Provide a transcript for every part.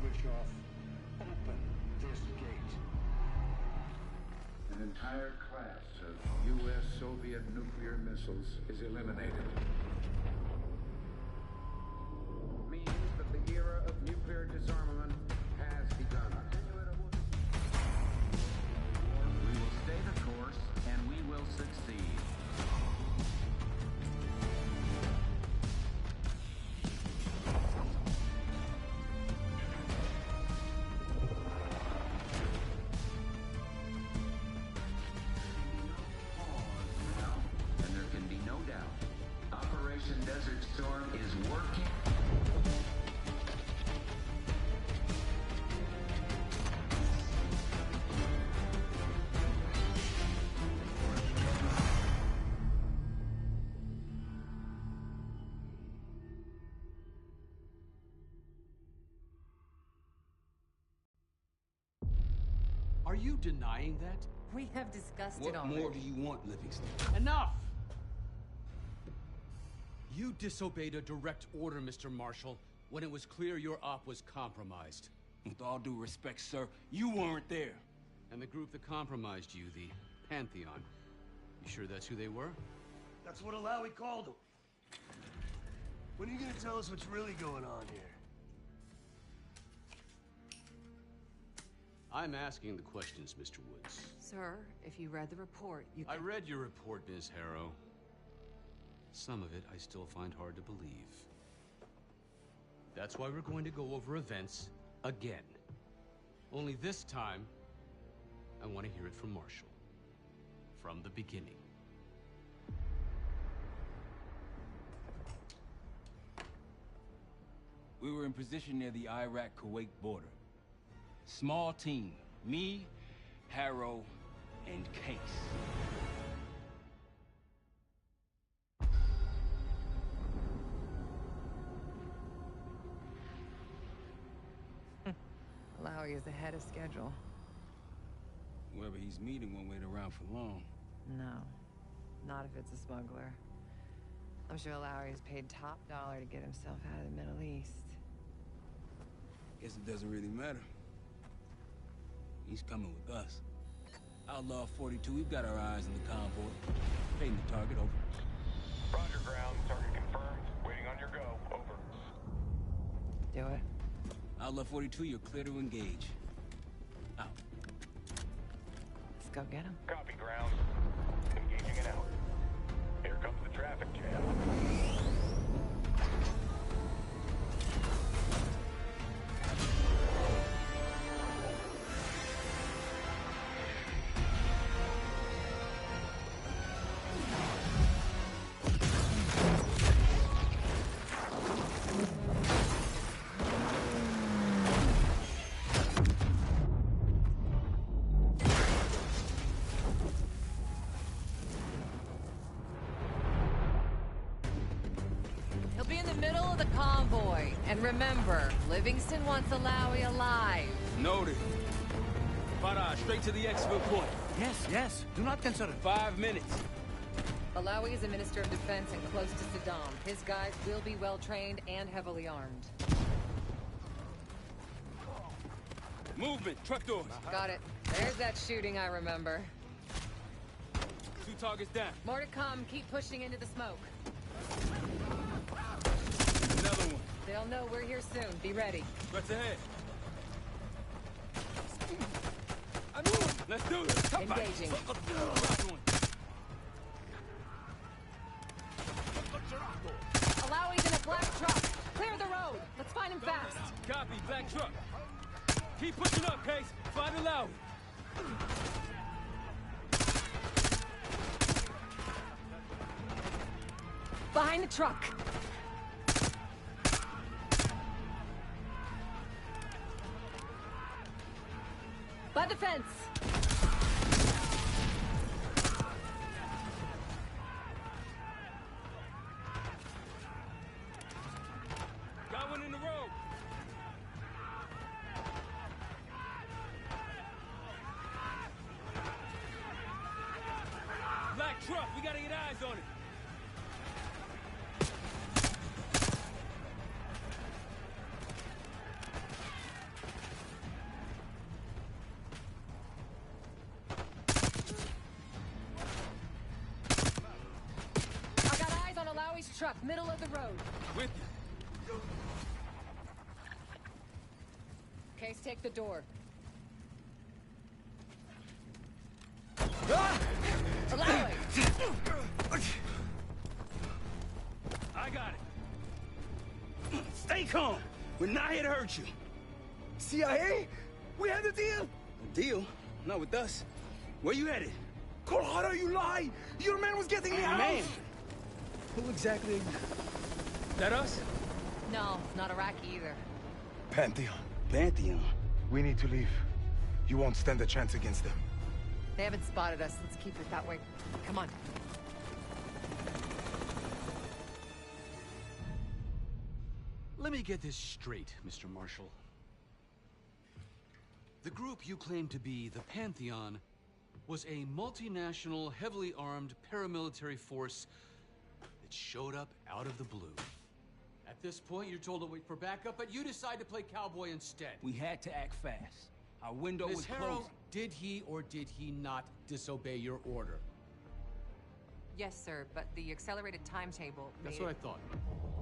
Gorbachev, open this gate. An entire class of U.S.-Soviet nuclear missiles is eliminated. Means that the era of nuclear disarmament has begun. We will stay the course, and we will succeed. And there can be no doubt. Operation Desert Storm is working. Are you denying that? We have discussed it What already. more do you want, Livingston? Enough! You disobeyed a direct order, Mr. Marshall, when it was clear your op was compromised. With all due respect, sir, you weren't there. And the group that compromised you, the Pantheon, you sure that's who they were? That's what Alawi called him. When are you gonna tell us what's really going on here? I'm asking the questions, Mr. Woods. Sir, if you read the report, you I can... read your report, Ms. Harrow. Some of it I still find hard to believe. That's why we're going to go over events again. Only this time, I want to hear it from Marshall. From the beginning. We were in position near the Iraq-Kuwait border. Small team. Me, Harrow, and Case. Alawi is ahead of schedule. Whoever he's meeting won't wait around for long. No, not if it's a smuggler. I'm sure Alawi is paid top dollar to get himself out of the Middle East. Guess it doesn't really matter. He's coming with us. Outlaw 42, we've got our eyes on the convoy. Painting the target, over. Roger, ground. Target confirmed. Waiting on your go. Over. Do it. Outlaw 42, you're clear to engage. Out. Let's go get him. Copy, ground. Engaging and out. Here comes the traffic jam. He'll be in the middle of the convoy. And remember, Livingston wants Alawi alive. Noted. Farah, straight to the exfil point. Yes, yes. Do not consider. 5 minutes. Alawi is a minister of defense and close to Saddam. His guys will be well-trained and heavily armed. Movement, truck doors. Got it. There's that shooting I remember. 2 targets down. More to come. Keep pushing into the smoke. Another one. They'll know we're here soon. Be ready. What's ahead? Let's do this. Engaging. Alawi's in a black truck. Clear the road. Let's find him fast. Copy, black truck. Keep pushing up, Case. Find Alawi. Behind the truck. By the fence. Got one in the road. Black truck, we gotta get eyes on it. Middle of the road. With you. Case, take the door. Allow it! I got it. Stay calm. We're not here to hurt you. CIA? We had a deal? A deal? Not with us. Where you headed? Colorado, you lie! Your man was getting me out! Man! Who exactly are you? That us? No, not Iraqi either. Pantheon. Pantheon. We need to leave. You won't stand a chance against them. They haven't spotted us. Let's keep it that way. Come on. Let me get this straight, Mr. Marshall. The group you claim to be the Pantheon was a multinational, heavily armed paramilitary force that showed up out of the blue. At this point, you're told to wait for backup, but you decide to play cowboy instead. We had to act fast. Our window Ms. was Harrow, closing. did he or did he not disobey your order? Yes, sir, but the accelerated timetable That's made what I thought.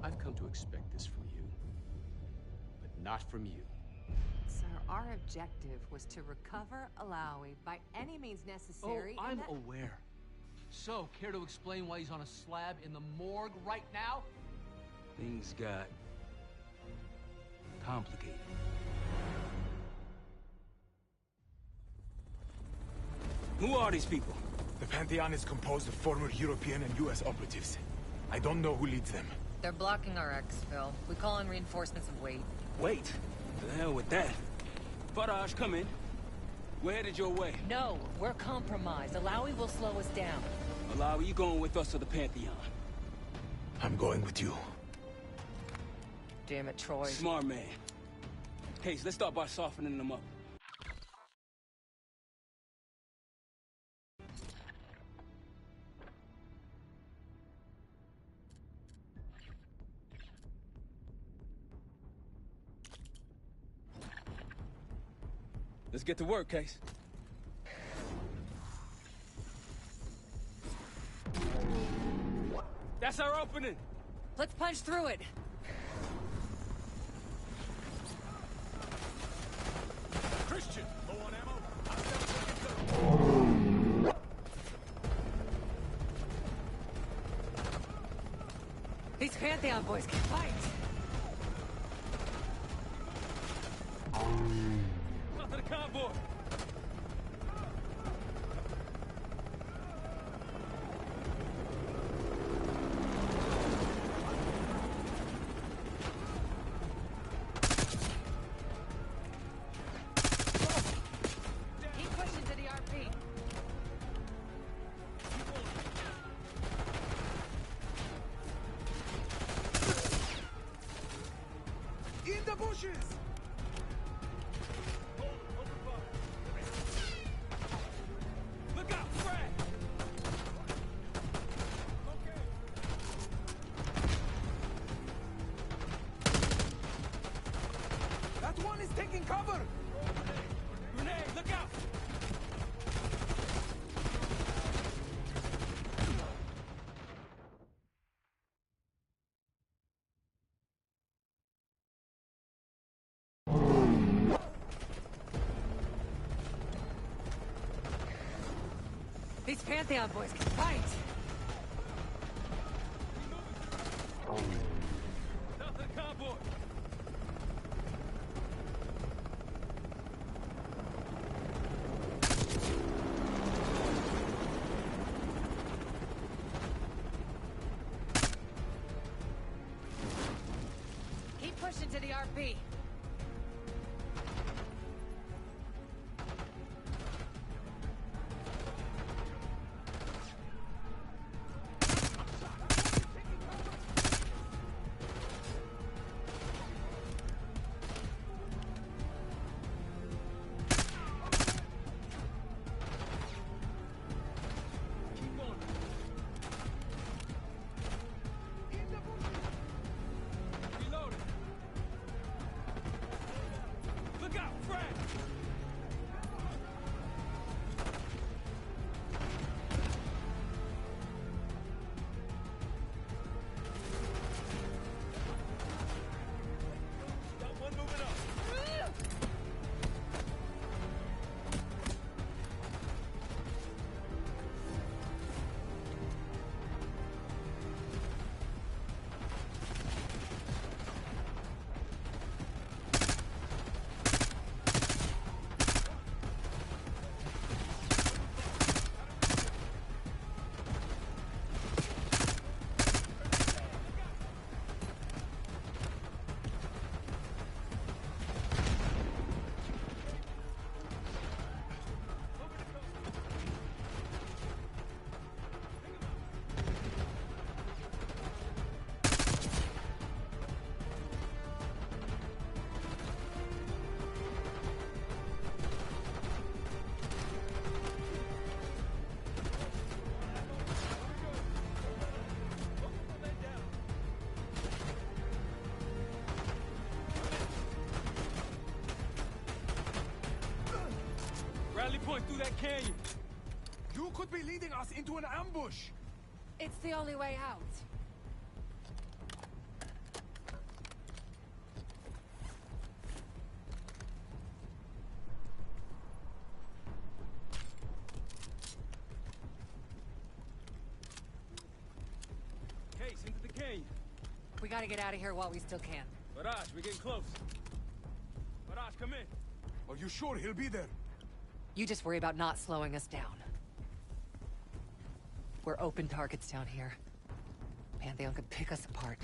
I've come to expect this from you, but not from you. Sir, our objective was to recover Alawi by any means necessary. Oh, and I'm that- aware. So, care to explain why he's on a slab in the morgue right now? Things got complicated. Who are these people? The Pantheon is composed of former European and US operatives. I don't know who leads them. They're blocking our exfil. We call in reinforcements and wait. Wait. The hell with that. Faraj, come in. We're headed your way. No, we're compromised. Alawi will slow us down. Alawi, you going with us to the Pantheon? I'm going with you. Damn it, Troy. Smart man. Case, let's start by softening them up. Let's get to work, Case. That's our opening! Let's punch through it. Christian! Low on ammo? These Pantheon boys can fight. Out to the convoy! Keep pushing to the RP. In the bushes! Look out, Fred! That one is taking cover! Grenade, look out! These Pantheon boys can fight. Out to the convoy! Keep pushing to the RP. Keep going! Reloading! point through that canyon. You could be leading us into an ambush. It's the only way out. Case, into the canyon. We gotta get out of here while we still can. Barrage, we're getting close. Barrage, come in. Are you sure he'll be there? You just worry about not slowing us down. We're open targets down here. Pantheon could pick us apart.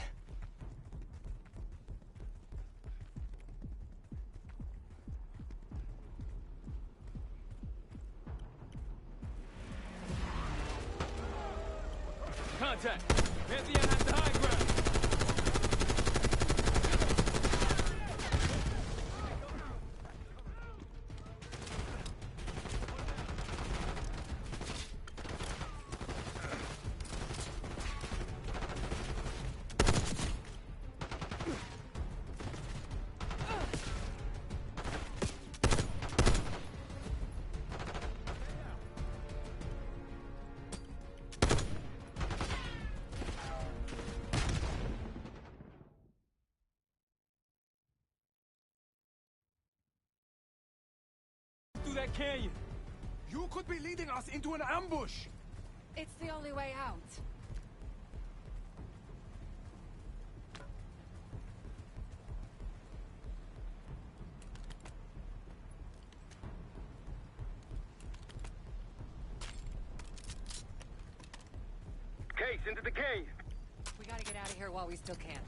Contact! Pantheon has the high ground! Through that canyon. You could be leading us into an ambush. It's the only way out. Case, into the canyon. We gotta get out of here while we still can.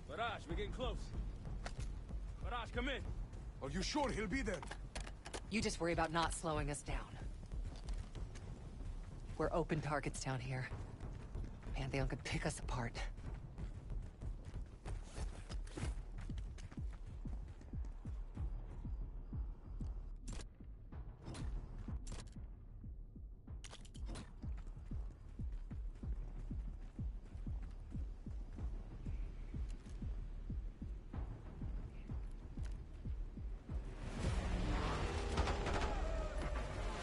Barrage, we're getting close. Barrage, come in. Are you sure he'll be there? You just worry about not slowing us down. We're open targets down here. Pantheon could pick us apart.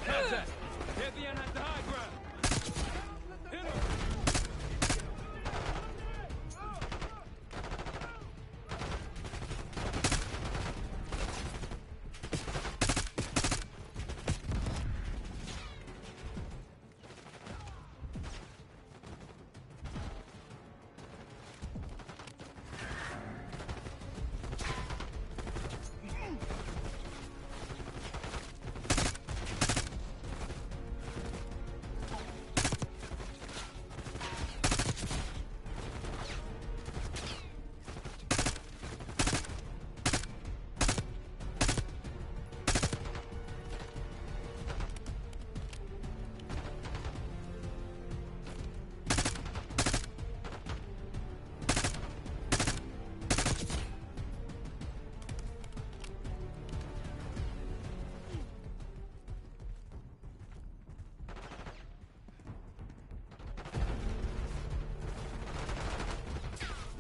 Contact! Pantheon has the high ground! Hit him!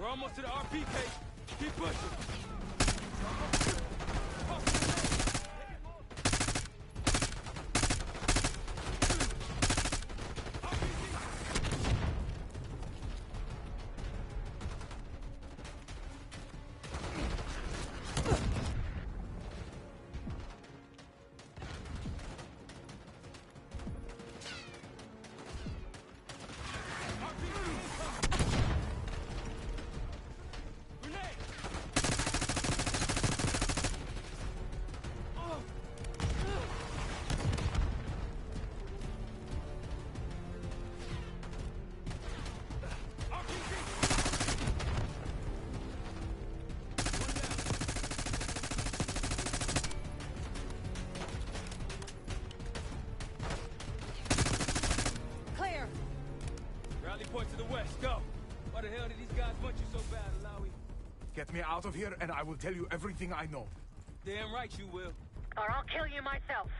We're almost to the RP case. Keep pushing. Clear! Rally point to the west, go. Why the hell did these guys want you so bad, Alawi? Get me out of here and I will tell you everything I know. Damn right you will. Or I'll kill you myself.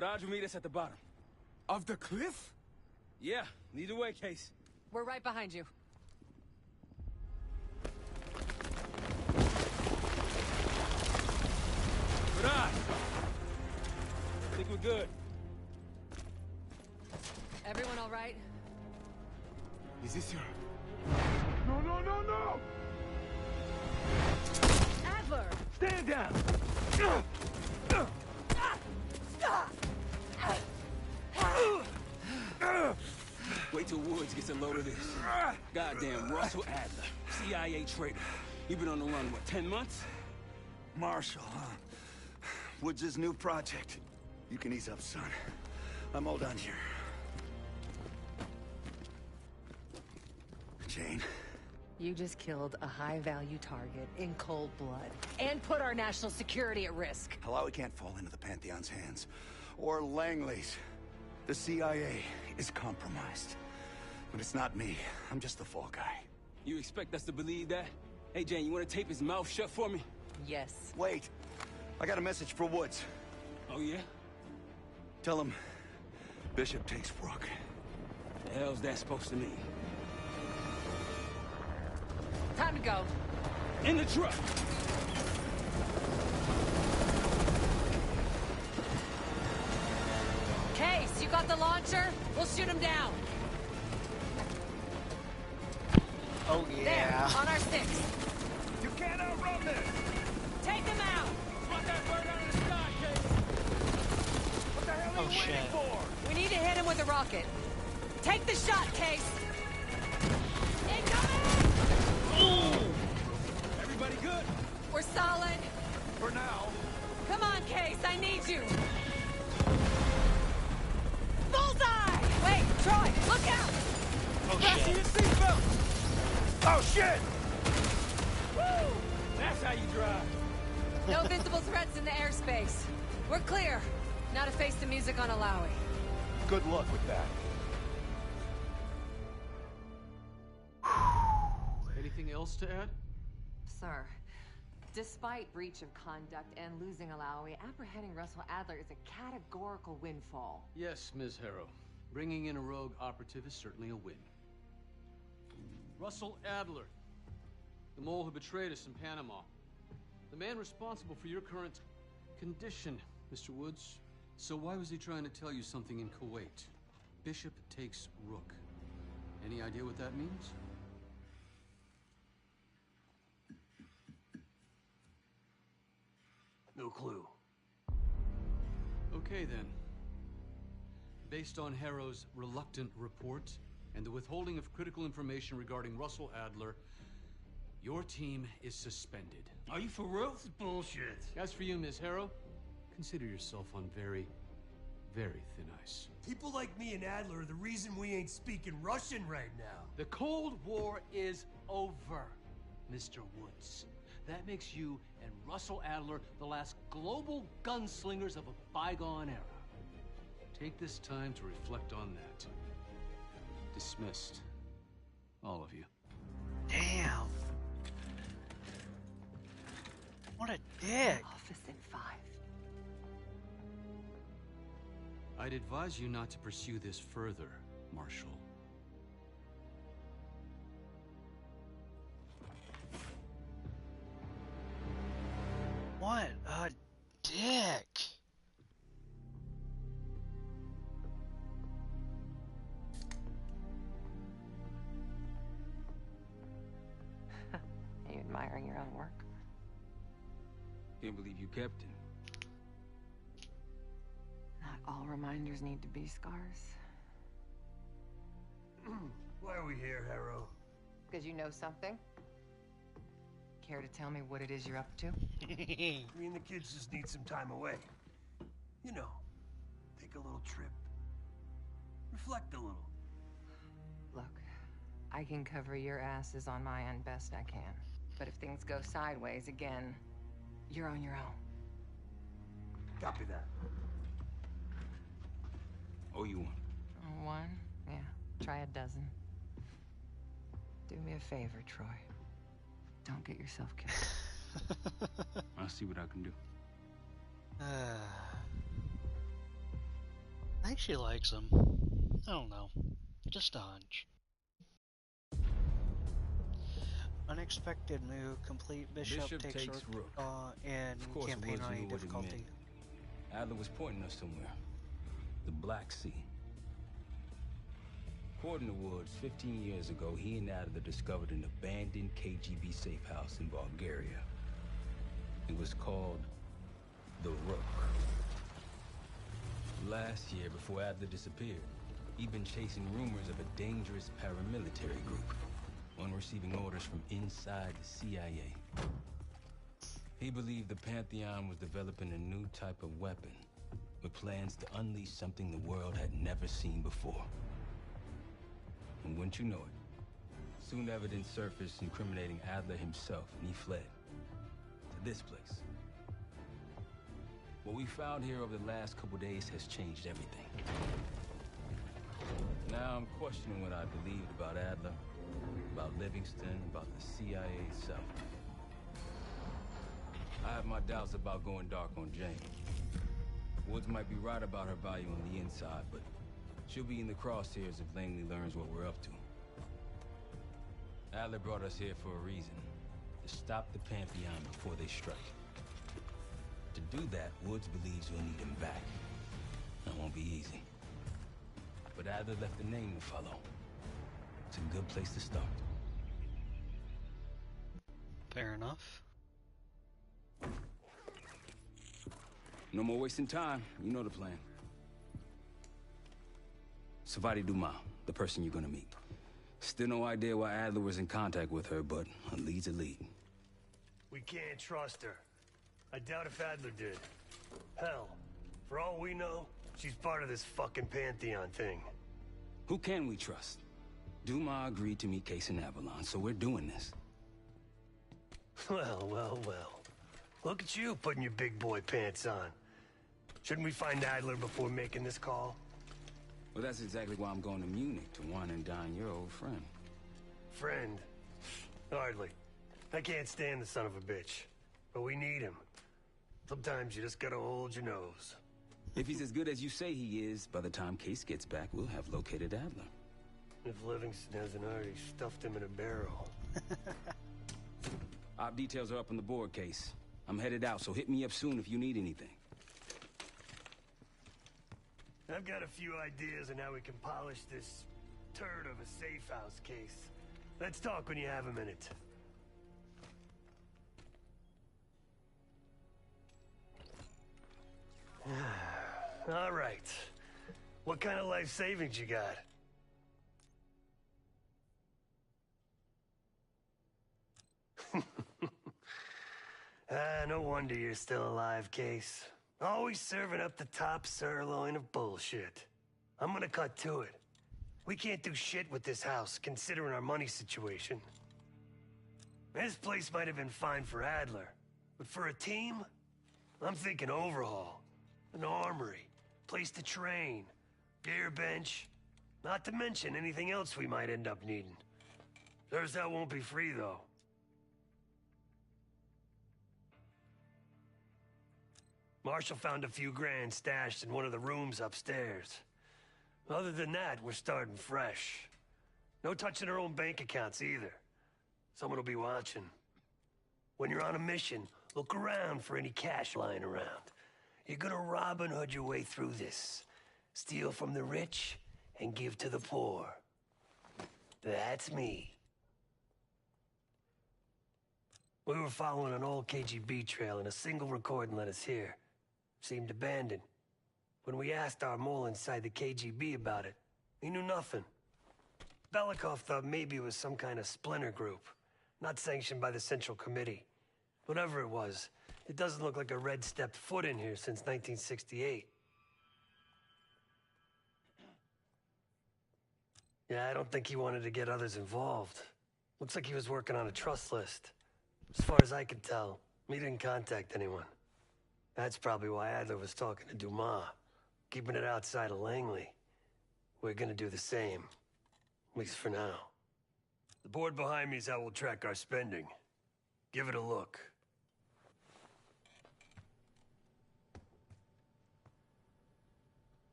Faraj will meet us at the bottom. Of the cliff? Yeah, lead the way, Case. We're right behind you. Faraj! I think we're good. Everyone all right? Is this your... No, no, no, no! Adler! Stand down! Wait till Woods gets a load of this. Goddamn Russell Adler, CIA traitor. You been on the run, what, 10 months? Marshall, huh? Woods' new project. You can ease up, son. I'm all done here. Jane? You just killed a high-value target in cold blood and put our national security at risk. Alawi can't fall into the Pantheon's hands. Or Langley's. The CIA is compromised. But it's not me. I'm just the fall guy. You expect us to believe that? Hey, Jane, you want to tape his mouth shut for me? Yes. Wait. I got a message for Woods. Oh, yeah? Tell him Bishop takes Rook. The hell's that supposed to mean? Time to go. In the truck! Case, you got the launcher? We'll shoot him down. Oh, yeah. There, on our six. You can't outrun this! Take him out! Put that bird out of the sky, Case! What the hell are you waiting for? We need to hit him with a rocket. Take the shot, Case! Incoming! Everybody good? We're solid. For now. Come on, Case, I need you. Bullseye! Wait, Troy, look out! Oh, Fasten your shit. seatbelt! Oh, shit! Woo! That's how you drive. No visible threats in the airspace. We're clear. Now to face the music on Alawi. Good luck with that. Anything else to add? Sir, despite breach of conduct and losing Alawi, apprehending Russell Adler is a categorical windfall. Yes, Ms. Harrow. Bringing in a rogue operative is certainly a win. Russell Adler, the mole who betrayed us in Panama. The man responsible for your current condition, Mr. Woods. So why was he trying to tell you something in Kuwait? Bishop takes Rook. Any idea what that means? No clue. Okay, then. Based on Harrow's reluctant report and the withholding of critical information regarding Russell Adler, your team is suspended. Are you for real? This is bullshit. As for you, Ms. Harrow, consider yourself on very, very thin ice. People like me and Adler are the reason we ain't speaking Russian right now. The Cold War is over, Mr. Woods. That makes you and Russell Adler the last global gunslingers of a bygone era. Take this time to reflect on that. Dismissed. All of you. Damn. What a dick. Office in 5. I'd advise you not to pursue this further, Marshal. What a dick. Are you admiring your own work? Can't believe you kept him. Not all reminders need to be scars. Why are we here, Harrow? Because you know something? Care to tell me what it is you're up to? Me and the kids just need some time away. You know, take a little trip. Reflect a little. Look, I can cover your asses on my end best I can. But if things go sideways again, you're on your own. Copy that. Oh, you want? One? Yeah, try a dozen. Do me a favor, Troy. Don't get yourself killed. I'll see what I can do. I think she likes him. I don't know. Just a hunch. Unexpected move. Complete. Bishop takes Rook. And Of course, campaign Woods on any knew what it difficulty. meant. Adler was pointing us somewhere. The Black Sea. According to Woods, 15 years ago, he and Adler discovered an abandoned KGB safe house in Bulgaria. It was called the Rook. Last year, before Adler disappeared, he'd been chasing rumors of a dangerous paramilitary group, one receiving orders from inside the CIA. He believed the Pantheon was developing a new type of weapon, with plans to unleash something the world had never seen before. And wouldn't you know it, soon evidence surfaced incriminating Adler himself, and he fled to this place. What we found here over the last couple days has changed everything. Now I'm questioning what I believed about Adler, about Livingston, about the CIA itself. I have my doubts about going dark on Jane. Woods might be right about her value on the inside, but she'll be in the crosshairs if Langley learns what we're up to. Adler brought us here for a reason. To stop the Pantheon before they strike. To do that, Woods believes we'll need him back. That won't be easy. But Adler left a name to follow. It's a good place to start. Fair enough. No more wasting time. You know the plan. Savati Dumas, the person you're gonna meet. Still no idea why Adler was in contact with her, but a lead's a lead. We can't trust her. I doubt if Adler did. Hell, for all we know, she's part of this fucking Pantheon thing. Who can we trust? Dumas agreed to meet Case in Avalon, so we're doing this. Well, well, well. Look at you putting your big boy pants on. Shouldn't we find Adler before making this call? Well, that's exactly why I'm going to Munich to wine and dine your old friend. Friend? Hardly. I can't stand the son of a bitch. But we need him. Sometimes you just gotta hold your nose. If he's as good as you say he is, by the time Case gets back, we'll have located Adler. If Livingston hasn't already stuffed him in a barrel. Op details are up on the board, Case. I'm headed out, so hit me up soon if you need anything. I've got a few ideas on how we can polish this turd of a safe house case. Let's talk when you have a minute. All right. What kind of life savings you got? No wonder you're still alive, Case. Always serving up the top sirloin of bullshit. I'm gonna cut to it. We can't do shit with this house, considering our money situation. This place might have been fine for Adler, but for a team, I'm thinking overhaul. An armory, place to train, gear bench, not to mention anything else we might end up needing. There's that won't be free, though. Marshall found a few grand stashed in one of the rooms upstairs. Other than that, we're starting fresh. No touching our own bank accounts either. Someone will be watching. When you're on a mission, look around for any cash lying around. You're gonna Robin Hood your way through this. Steal from the rich and give to the poor. That's me. We were following an old KGB trail and a single recording led us here. Seemed abandoned. When we asked our mole inside the KGB about it, he knew nothing. Belikov thought maybe it was some kind of splinter group, not sanctioned by the Central Committee. Whatever it was, it doesn't look like a Red stepped foot in here since 1968. Yeah, I don't think he wanted to get others involved. Looks like he was working on a trust list. As far as I can tell, he didn't contact anyone. That's probably why Adler was talking to Dumas, keeping it outside of Langley. We're gonna do the same, at least for now. The board behind me is how we'll track our spending. Give it a look.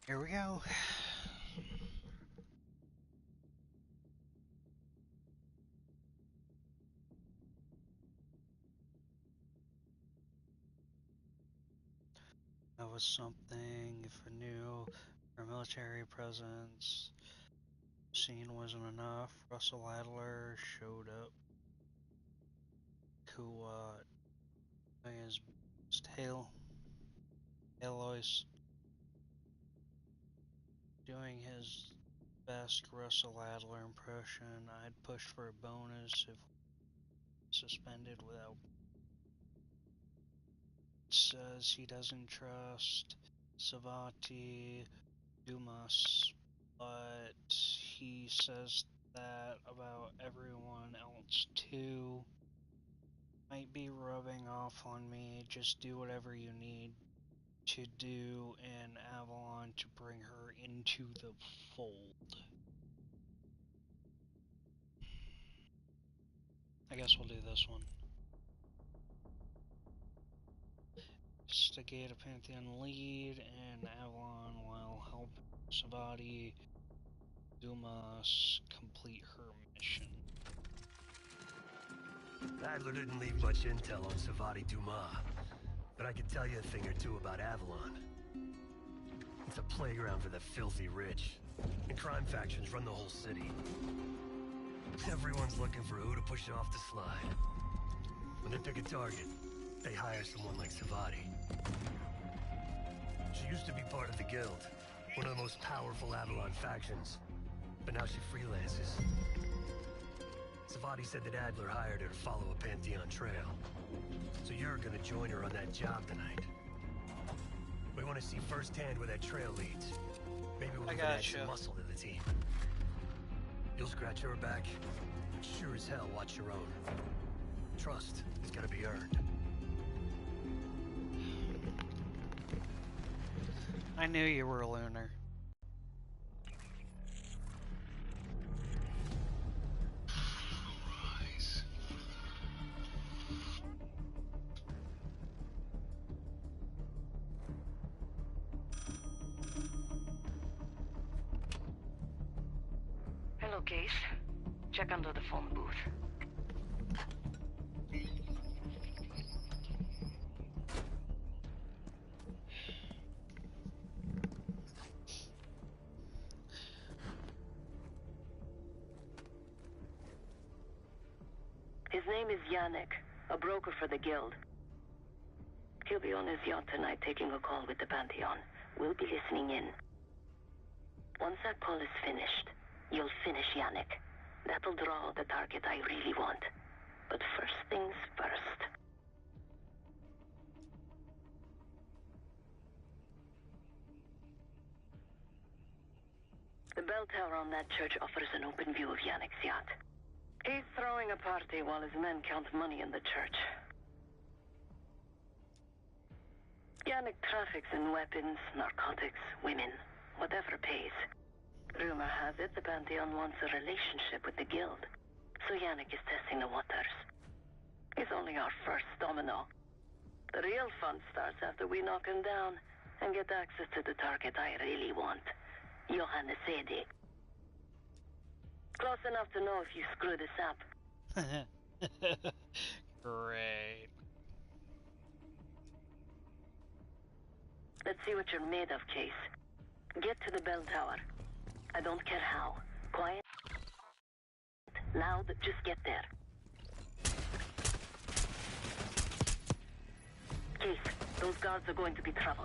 Here we go. That was something for new. Our military presence. Scene wasn't enough. Russell Adler showed up. Kuat. His tail. Alois. Doing his best Russell Adler impression. I'd push for a bonus if suspended without. Says he doesn't trust Savati Dumas, but he says that about everyone else too. Might be rubbing off on me. Just do whatever you need to do in Avalon to bring her into the fold. I guess we'll do this one. Instigate a Pantheon lead in Avalon while helping Savati Dumas complete her mission. Adler didn't leave much intel on Savati Dumas, but I could tell you a thing or two about Avalon. It's a playground for the filthy rich, and crime factions run the whole city. Everyone's looking for who to push off the slide. When they pick a target, they hire someone like Savati. She used to be part of the Guild, one of the most powerful Avalon factions, but now she freelances. Savati said that Adler hired her to follow a Pantheon trail. So you're gonna join her on that job tonight. We want to see firsthand where that trail leads. Maybe we'll even add some muscle to the team. You'll scratch her back, but sure as hell watch your own. Trust is gonna be earned. I knew you were a loner. Hello, Case. Check under the phone booth. His name is Yannick, a broker for the Guild. He'll be on his yacht tonight taking a call with the Pantheon. We'll be listening in. Once that call is finished, you'll finish Yannick. That'll draw the target I really want. But first things first. The bell tower on that church offers an open view of Yannick's yacht. He's throwing a party while his men count money in the church. Yannick traffics in weapons, narcotics, women, whatever pays. Rumor has it the Pantheon wants a relationship with the Guild, so Yannick is testing the waters. He's only our first domino. The real fun starts after we knock him down and get access to the target I really want, Johannes Edi. Close enough to know if you screw this up. Great. Let's see what you're made of, Case. Get to the bell tower. I don't care how. Quiet. Loud, just get there. Case, those guards are going to be trouble.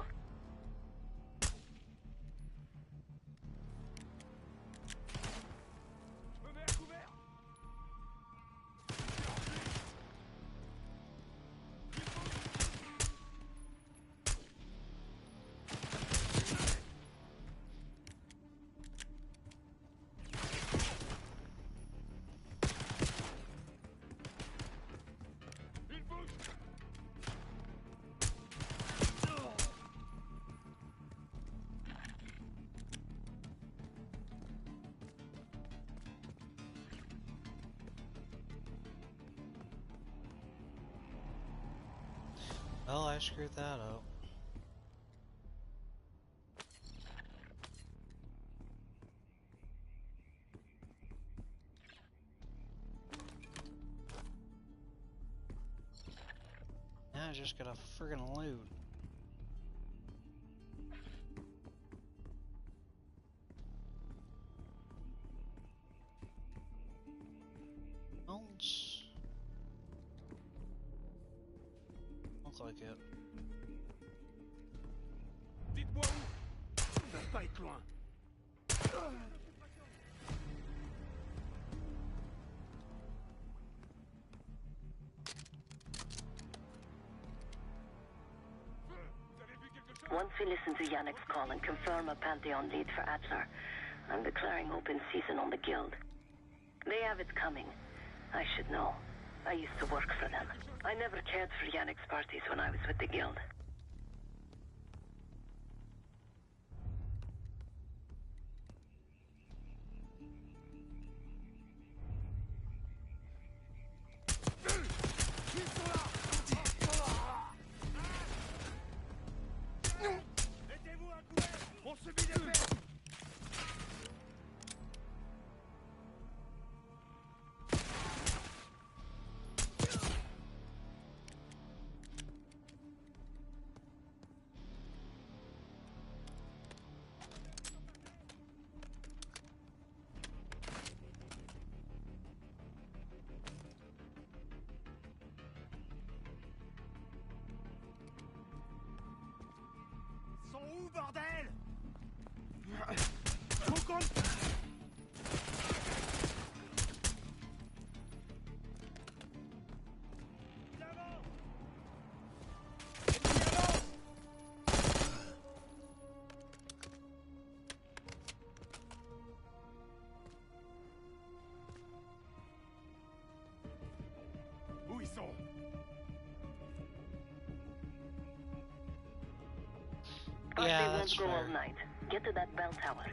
Well, I screwed that up. I just gotta friggin' loot. Else? Look like it. Dites-moi où? Ça va pas être loin. Once we listen to Yannick's call and confirm a Pantheon lead for Adler, I'm declaring open season on the Guild. They have it coming. I should know. I used to work for them. I never cared for Yannick's parties when I was with the Guild. Où, bordel? Mon compte. Où ils sont? Party won't that's go all fair. night. Get to that bell tower.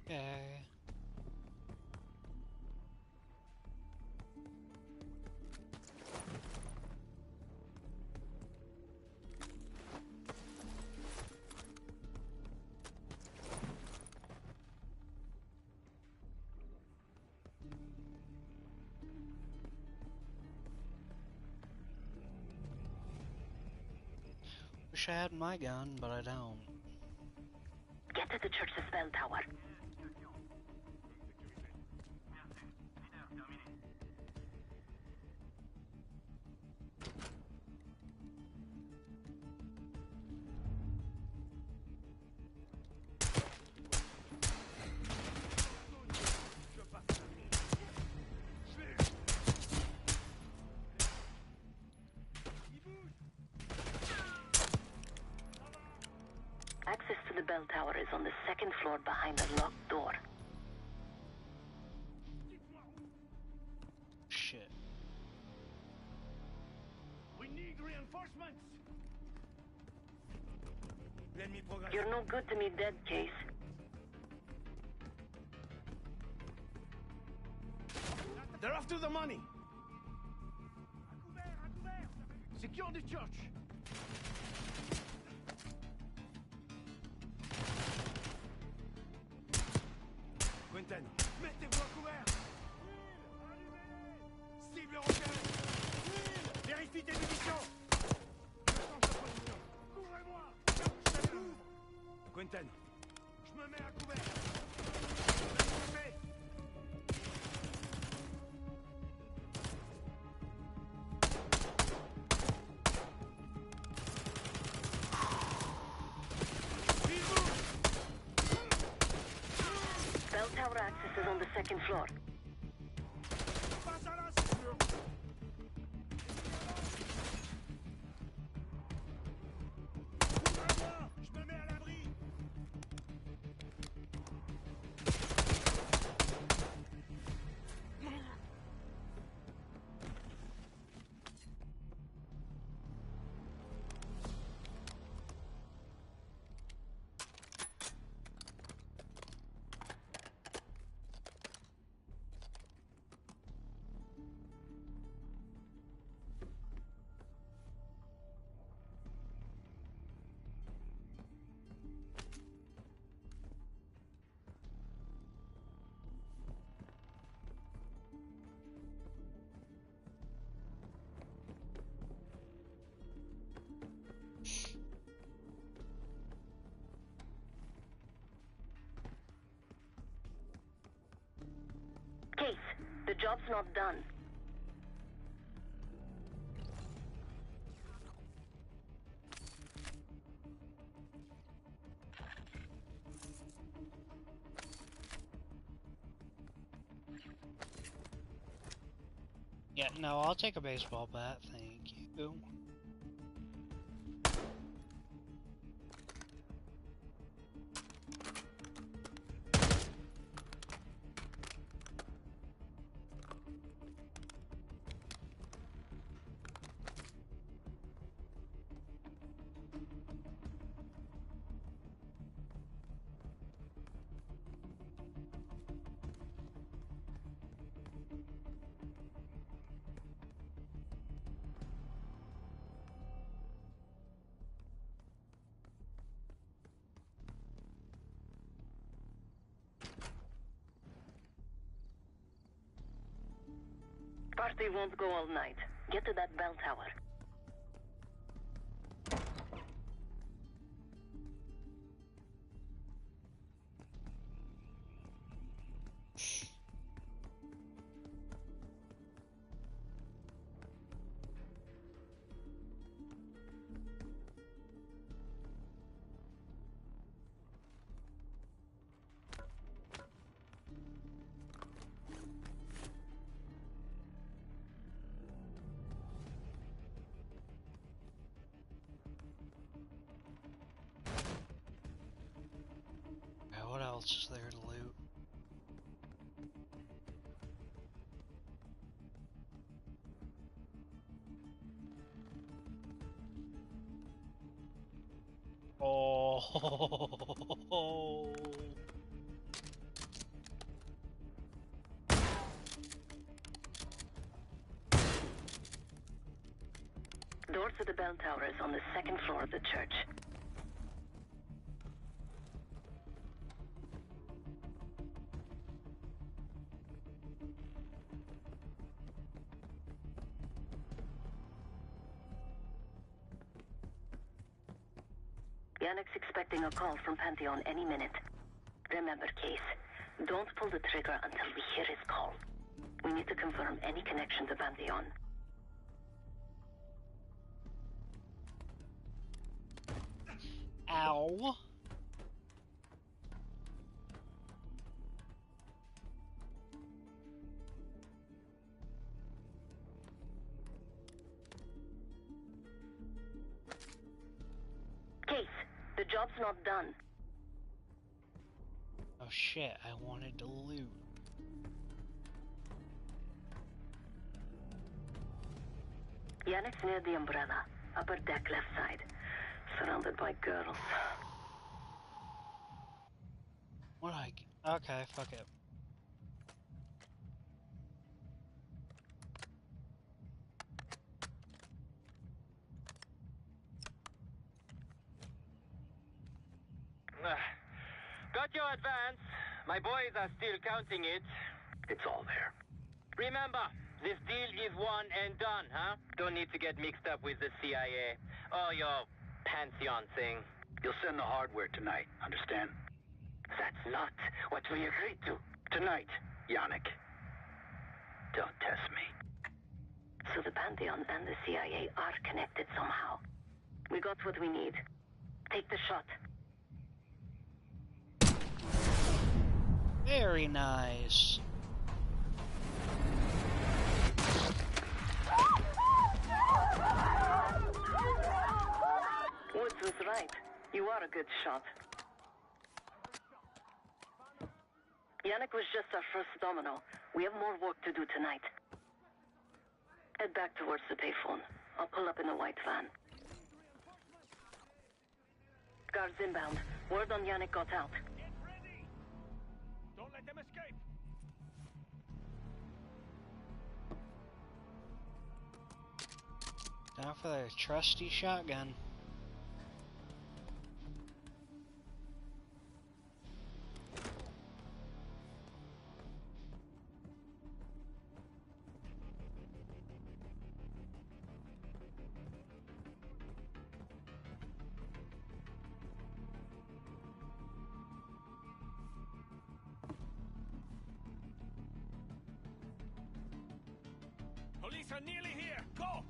Okay. Wish I had my gun, but I don't. Get to the church's bell tower. Access to the bell tower is on the second floor behind a locked door. Shit. We need reinforcements. L'ennemi progresse. You're no good to me dead, Case. They're after the money. Secure the church. Quentin, mettez-vous à couvert. Cible repérée. Vérifie tes munitions. Change de position. Couvrez-moi. Je couvre. Quentin, je me mets à couvert. Fait. Bell tower access is on the second floor. Passe à là, c'est sûr. Case, the job's not done. Yeah, no, I'll take a baseball bat, thank you. Party won't go all night. Get to that bell tower. What else is there to loot? Oh, Door to the bell tower is on the second floor of the church. Yannick's expecting a call from Pantheon any minute. Remember, Case, don't pull the trigger until we hear his call. We need to confirm any connection to Pantheon. ow. Case, the job's not done. Oh shit, I wanted to loot. Yannick's near the umbrella, upper deck left side, surrounded by girls. What okay, fuck it. Got your advance. My boys are still counting it. It's all there. Remember, this deal is one and done, huh? Don't need to get mixed up with the CIA or your Pantheon thing. You'll send the hardware tonight, understand? That's not what we agreed to. Tonight, Yannick. Don't test me. So the Pantheon and the CIA are connected somehow. We got what we need. Take the shot. Very nice. Woods was right. You are a good shot. Yannick was just our first domino. We have more work to do tonight. Head back towards the payphone. I'll pull up in a white van. Guards inbound. Word on Yannick got out. Get ready! Don't let them escape! Now for their trusty shotgun. are nearly here. Go!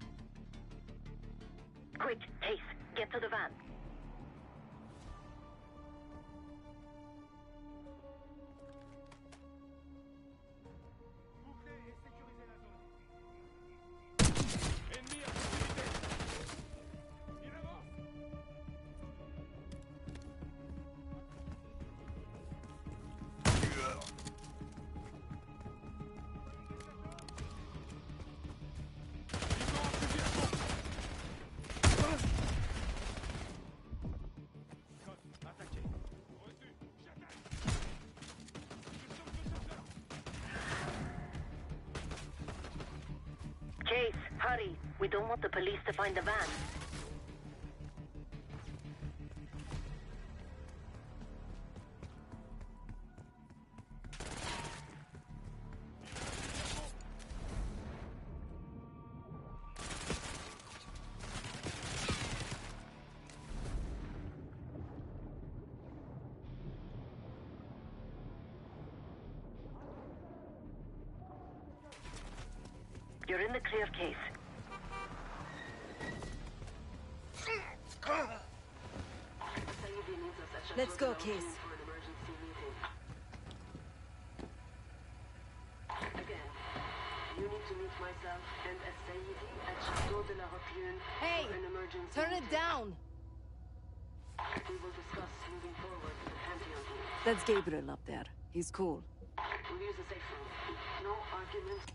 Quick, Case, get to the van. Ennemi à proximité. Il avance. Case, hurry. We don't want the police to find the van. You're in the clear, Case. Let's go, Case. Again, you need to meet myself and Saidi at Chateau de la Haute Lune Hey! for an emergency Turn it meeting. down! We will discuss moving forward with the Pantheon team. That's Gabriel up there. He's cool. We'll use the safe room. No arguments.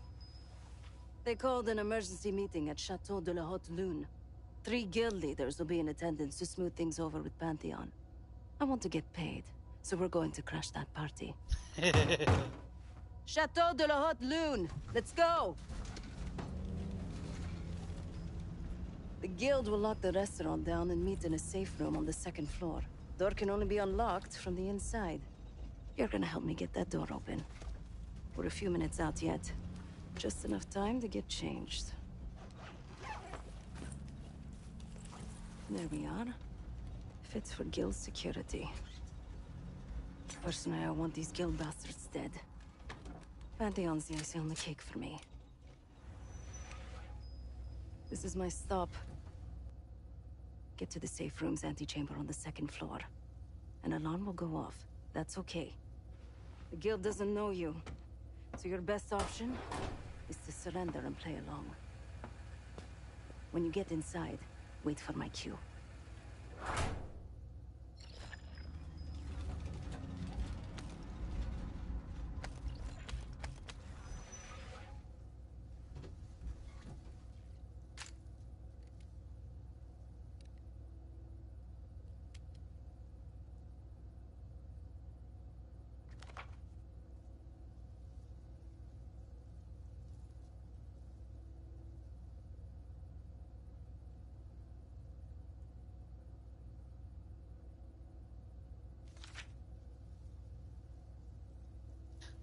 They called an emergency meeting at Chateau de la Haute Lune. 3 guild leaders will be in attendance to smooth things over with Pantheon. I want to get paid, so we're going to crash that party. Chateau de la Haute Lune! Let's go! The guild will lock the restaurant down and meet in a safe room on the 2nd floor. Door can only be unlocked from the inside. You're gonna help me get that door open. We're a few minutes out yet. Just enough time to get changed. There we are. Fits for guild security. Personally, I want these guild bastards dead. Pantheon's the icing on the cake for me. This is my stop. Get to the safe room's antechamber on the 2nd floor. An alarm will go off. That's okay. The guild doesn't know you, so your best option is to surrender and play along. When you get inside, wait for my cue.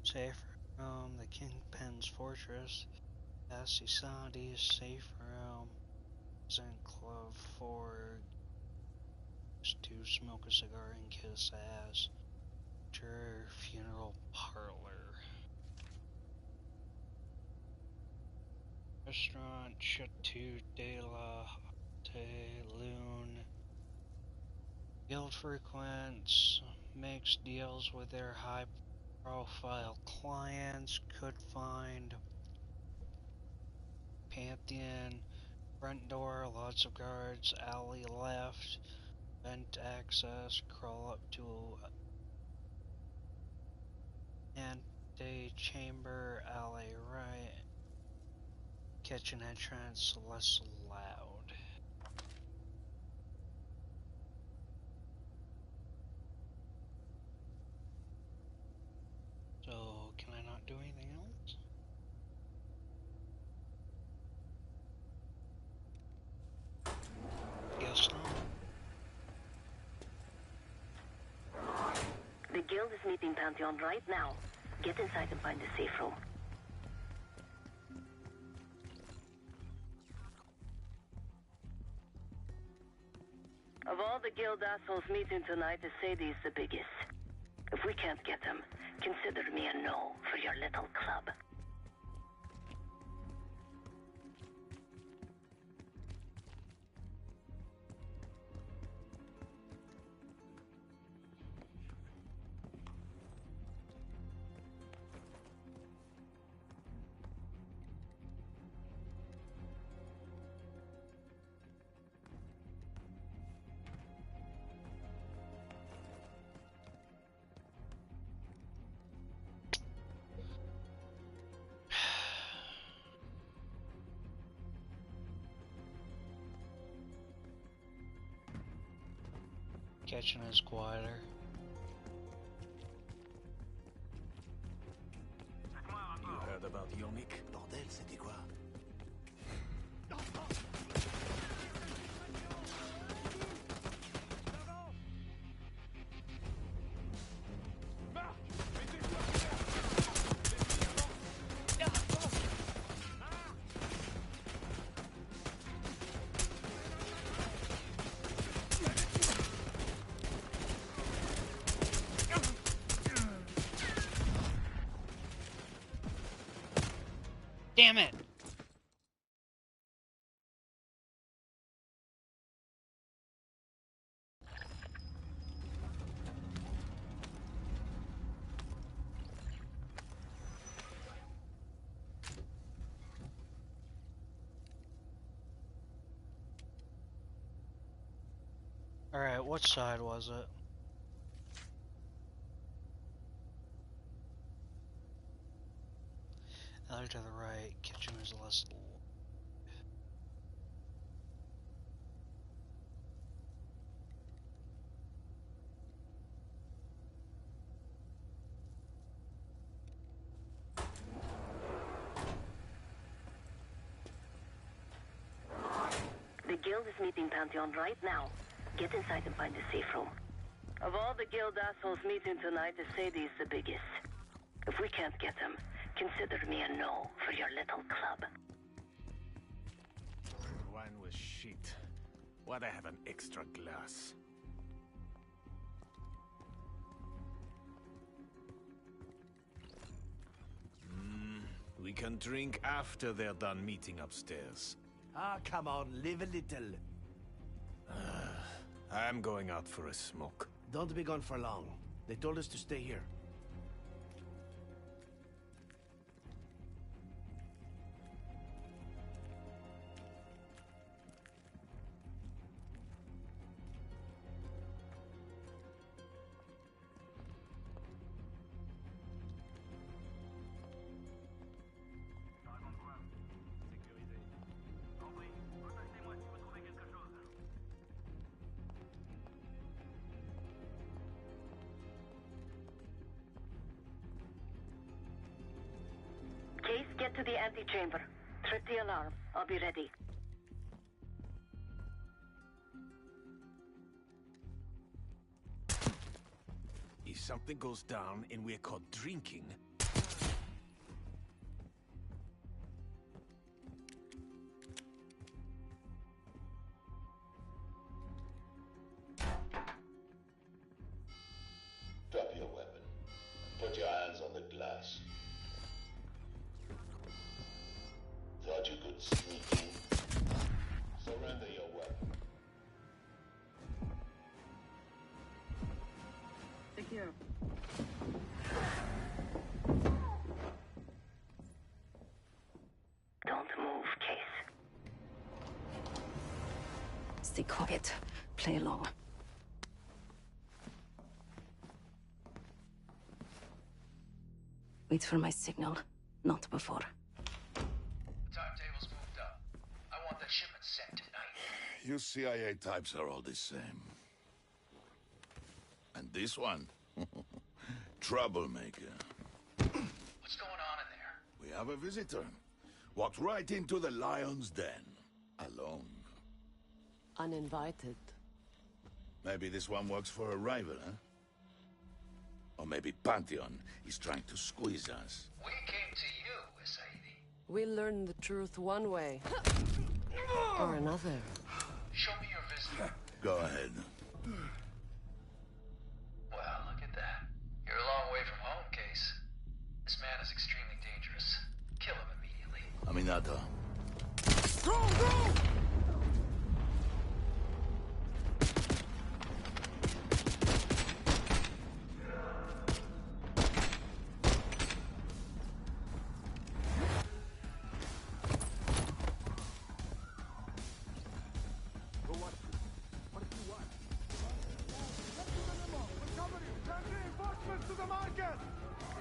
Safe room, the Kingpin's fortress, Assisadi's safe room, Zen Club 4, to smoke a cigar and kiss ass, funeral parlor, restaurant, Chateau de la Haute Lune, guild frequents, makes deals with their high profile clients, could find Pantheon, front door, lots of guards, alley left, vent access, crawl up to antechamber, alley right, kitchen entrance, less loud. So, can I not do anything else? Guess not. The guild is meeting Pantheon right now. Get inside and find the safe room. Of all the guild assholes meeting tonight, Sadie is the biggest. If we can't get him, consider me a no for your little club. kitchen is quieter. You heard about Yonick? Bordel, c'était quoi? Damn it! Alright, what side was it? Alley to the right, kitchen is less. The guild is meeting Pantheon right now. Get inside and find a safe room. Of all the guild assholes meeting tonight, Sadie's the biggest. If we can't get him, consider me a no for your little club. Wine was shit. Why'd I have an extra glass? We can drink after they're done meeting upstairs. Ah, come on, live a little. I'm going out for a smoke. Don't be gone for long. They told us to stay here. Case, get to the antechamber. Trip the alarm. I'll be ready. If something goes down and we're caught drinking... Drop your weapon. Put your hands on the glass. Thought you could sneak in. Surrender your weapon. Here. Don't move, Case. Stay quiet. Play along. Wait for my signal. Not before. Timetable's moved up. I want that shipment sent tonight. You CIA types are all the same. And this one? Troublemaker. What's going on in there? We have a visitor. Walked right into the lion's den. Alone. Uninvited. Maybe this one works for a rival, huh? Or maybe Pantheon is trying to squeeze us. We came to you, Sadie. We learn the truth one way. Or another. Show me your visitor. Go ahead. Well, look at that. You're a long way from home, Case. This man is extremely dangerous. Kill him immediately. Aminata. Go!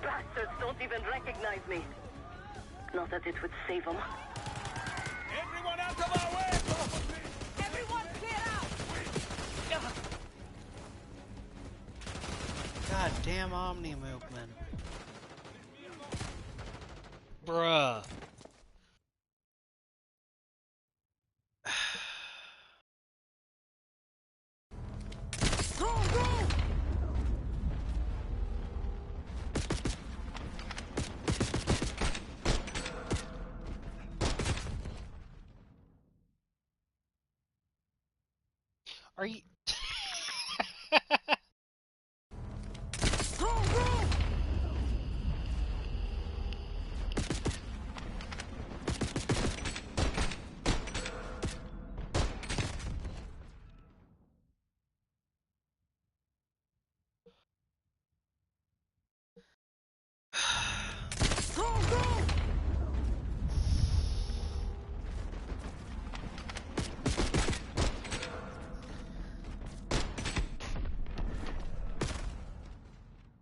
Bastards don't even recognize me. Not that it would save them. Everyone out of our way! Everyone clear out! God damn Omni movement. Bruh. Are you...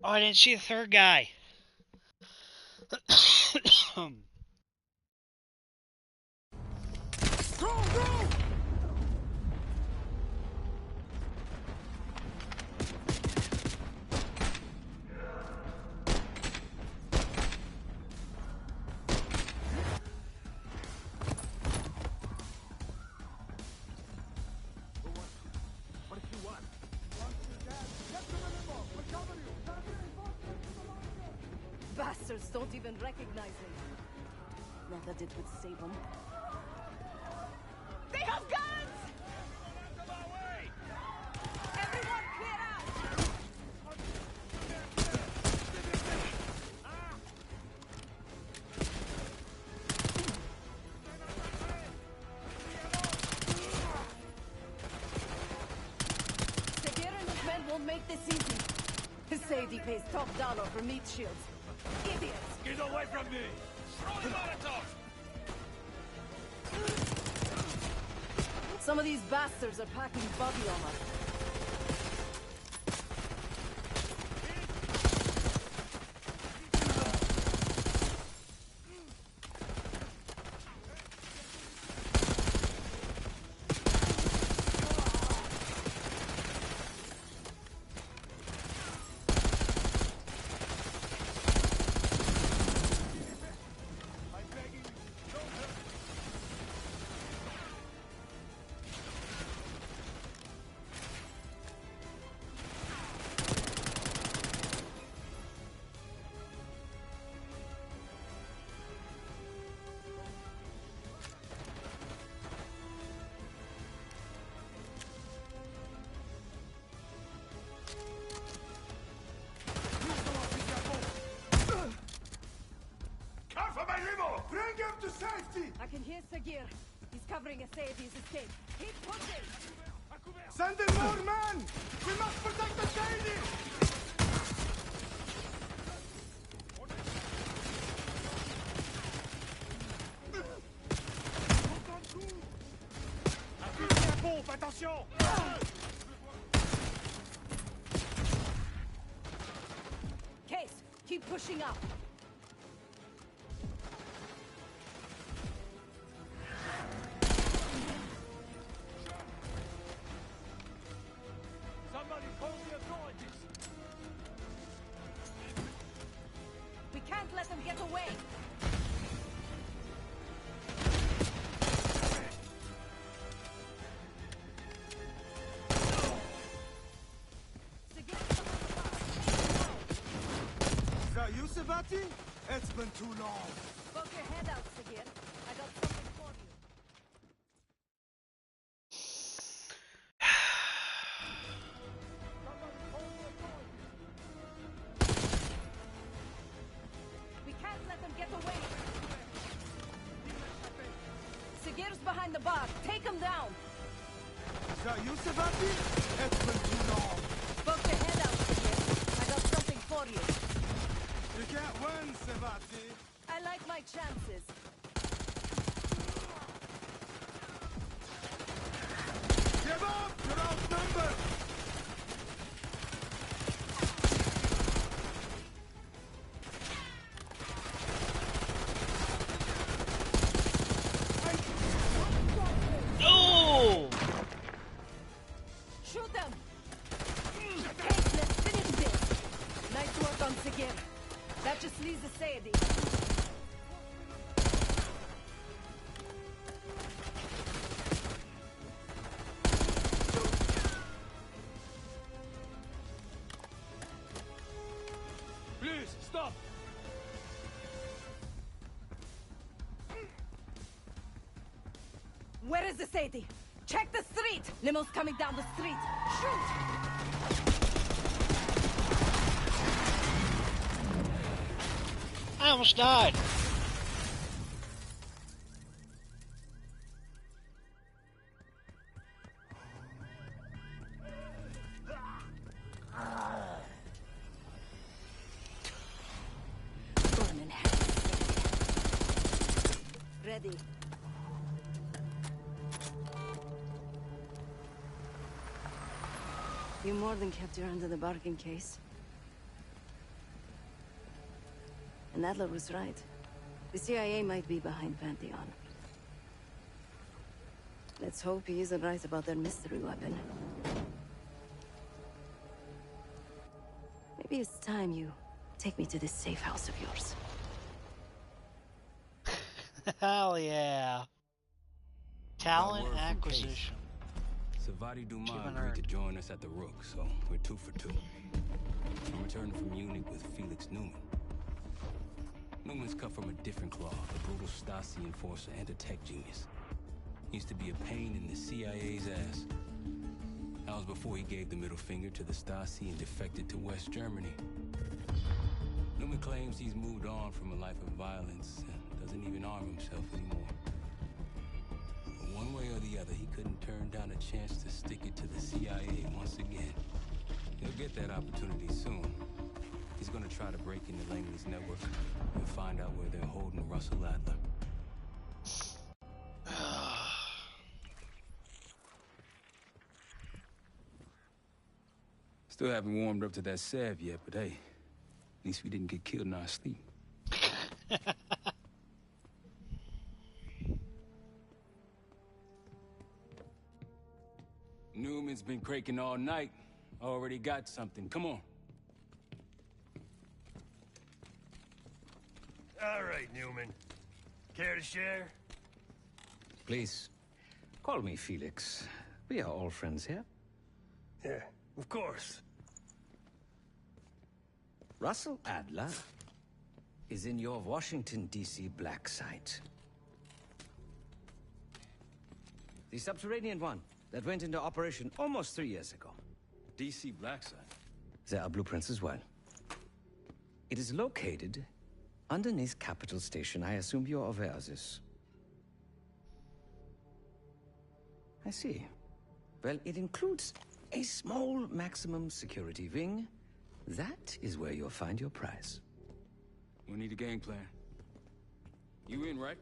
Oh, I didn't see the third guy. Bastards don't even recognize him. Not that it would save them. They have guns! Everyone clear out! Segir and his men won't make this easy. Sadie pays top dollar for meat shields. Idiots! Get away from me! Throw the Molotov! Some of these bastards are packing body armor. To safety! I can hear Segir. He's covering a Sadie's escape. Keep pushing! Send in more men! We must protect the Sadie! Attention! Case, keep pushing up. Somebody call the authorities! We can't let them get away. Is that you, Savati? It's been too long. Poke your head out, Segir. I got something for you. We can't let them get away. Segir's behind the bar. Take him down. Is that you, Savati? It's been too long. Poke your head out, Segir. I got something for you. You can't win, Savati. I like my chances. Give up! You're outnumbered! Oh! Shoot them! Hey, let's finish this! Please, stop! Where is the Sadie? Check the street! Limo's coming down the street! Shoot! I almost died. Burn in hell. Ready. You more than kept your end of the bargain, Case. And Adler was right. The CIA might be behind Pantheon. Let's hope he isn't right about their mystery weapon. Maybe it's time you take me to this safe house of yours. Hell yeah. Talent acquisition. Savati Dumas Achievement agreed to earned. join us at the Rook, so we're 2 for 2. I'm returning from Munich with Felix Newman. Newman's cut from a different cloth, a brutal Stasi enforcer and a tech genius. He used to be a pain in the CIA's ass. That was before he gave the middle finger to the Stasi and defected to West Germany. Newman claims he's moved on from a life of violence and doesn't even arm himself anymore. But one way or the other, he couldn't turn down a chance to stick it to the CIA once again. He'll get that opportunity soon. He's gonna try to break into Langley's network and find out where they're holding Russell Adler. Still haven't warmed up to that salve yet, but hey, at least we didn't get killed in our sleep. Newman's been cranking all night. Already got something. Come on. All right, Newman. Care to share? Please, call me Felix. We are all friends here. Yeah, of course. Russell Adler is in your Washington, D.C. black site. The subterranean one that went into operation almost 3 years ago. DC black site. There are blueprints as well. It is located underneath Capitol Station. I assume you're aware of this. I see. Well, it includes a small maximum security wing. That is where you'll find your prize. We need a game plan. You in, right?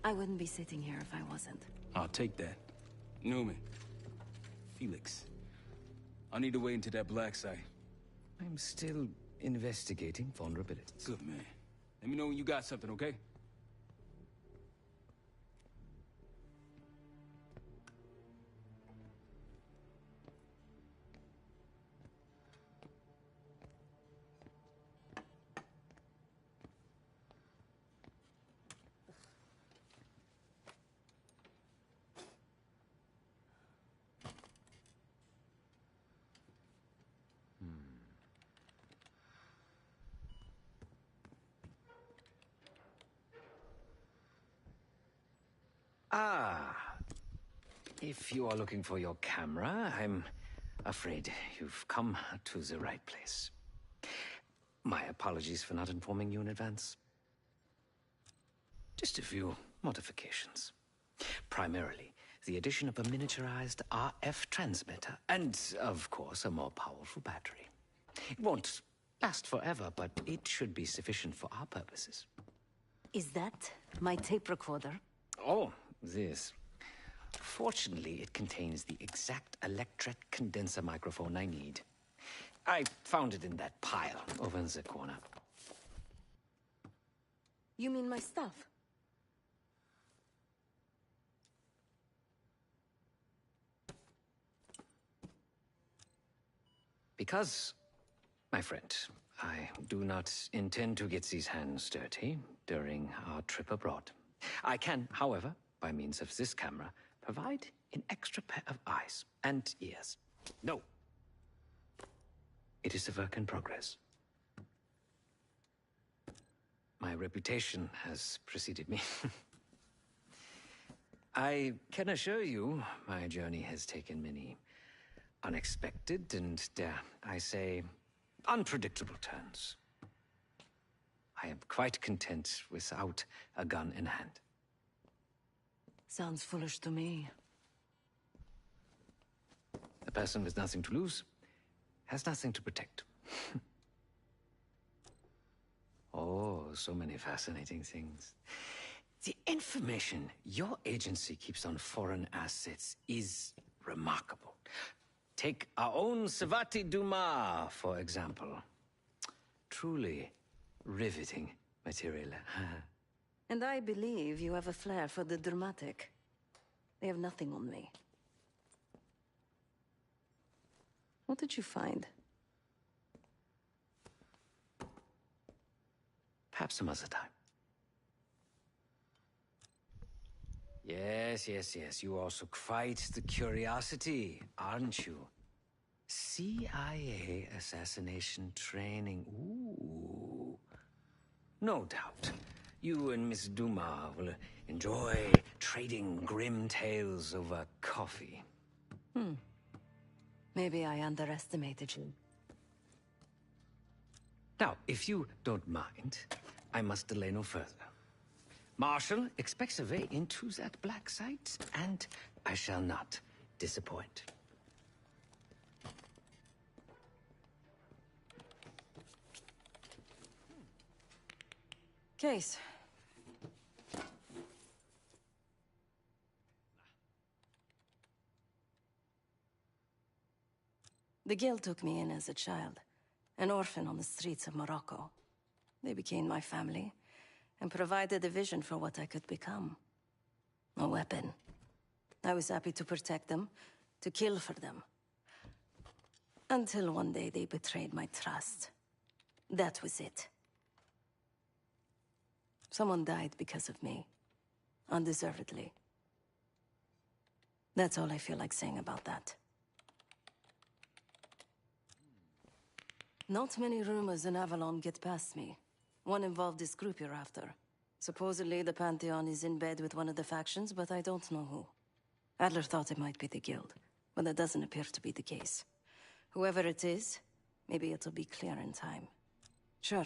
I wouldn't be sitting here if I wasn't. I'll take that. Newman. Felix. I need to wait into that black site. I'm still investigating vulnerabilities. Good, man. Let me know when you got something, okay? Ah. If you are looking for your camera, I'm afraid you've come to the right place. My apologies for not informing you in advance. Just a few modifications. Primarily, the addition of a miniaturized RF transmitter, and, of course, a more powerful battery. It won't last forever, but it should be sufficient for our purposes. Is that my tape recorder? Oh, this. Fortunately, it contains the exact electret condenser microphone I need. I found it in that pile over in the corner. You mean my stuff? Because, my friend, I do not intend to get these hands dirty during our trip abroad. I can, however, by means of this camera, provide an extra pair of eyes and ears. No. It is a work in progress. My reputation has preceded me. I can assure you, my journey has taken many unexpected and, dare I say, unpredictable turns. I am quite content without a gun in hand. Sounds foolish to me. A person with nothing to lose has nothing to protect. Oh, so many fascinating things. The information your agency keeps on foreign assets is remarkable. Take our own Savati Dumas, for example. Truly riveting material. And I believe you have a flair for the dramatic. They have nothing on me. What did you find? Perhaps some other time. Yes. You are also quite the curiosity, aren't you? CIA assassination training. Ooh. No doubt. You and Miss Dumas will enjoy trading grim tales over coffee. Maybe I underestimated you. Now, if you don't mind, I must delay no further. Marshall expects a way into that black site, and I shall not disappoint. Case. The Guild took me in as a child, an orphan on the streets of Morocco. They became my family, and provided a vision for what I could become. A weapon. I was happy to protect them, to kill for them. Until one day they betrayed my trust. That was it. Someone died because of me. Undeservedly. That's all I feel like saying about that. Not many rumors in Avalon get past me. One involved this group you're after. Supposedly, the Pantheon is in bed with one of the factions, but I don't know who. Adler thought it might be the Guild, but that doesn't appear to be the case. Whoever it is, maybe it'll be clear in time. Sure.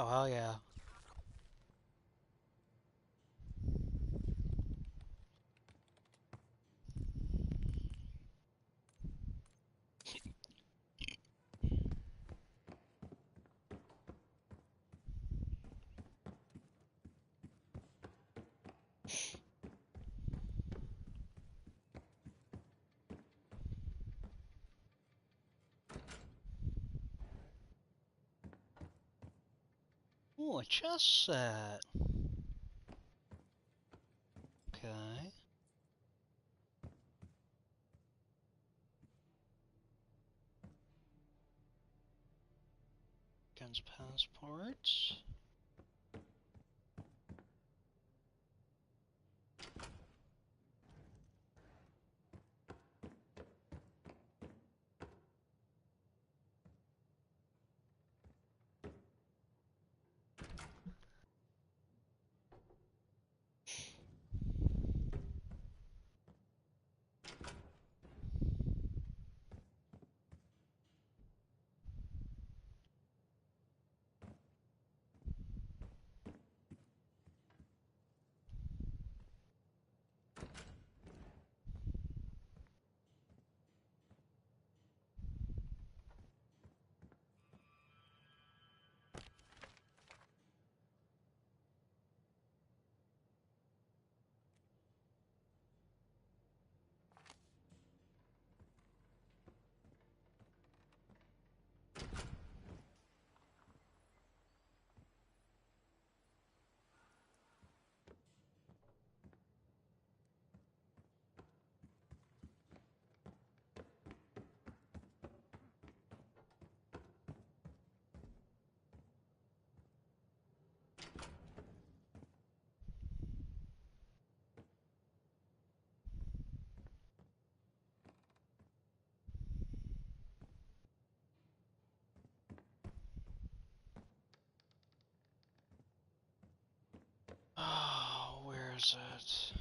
Oh, hell yeah. Ooh, a chess set. Okay. Guns, passports. Oh, where is it?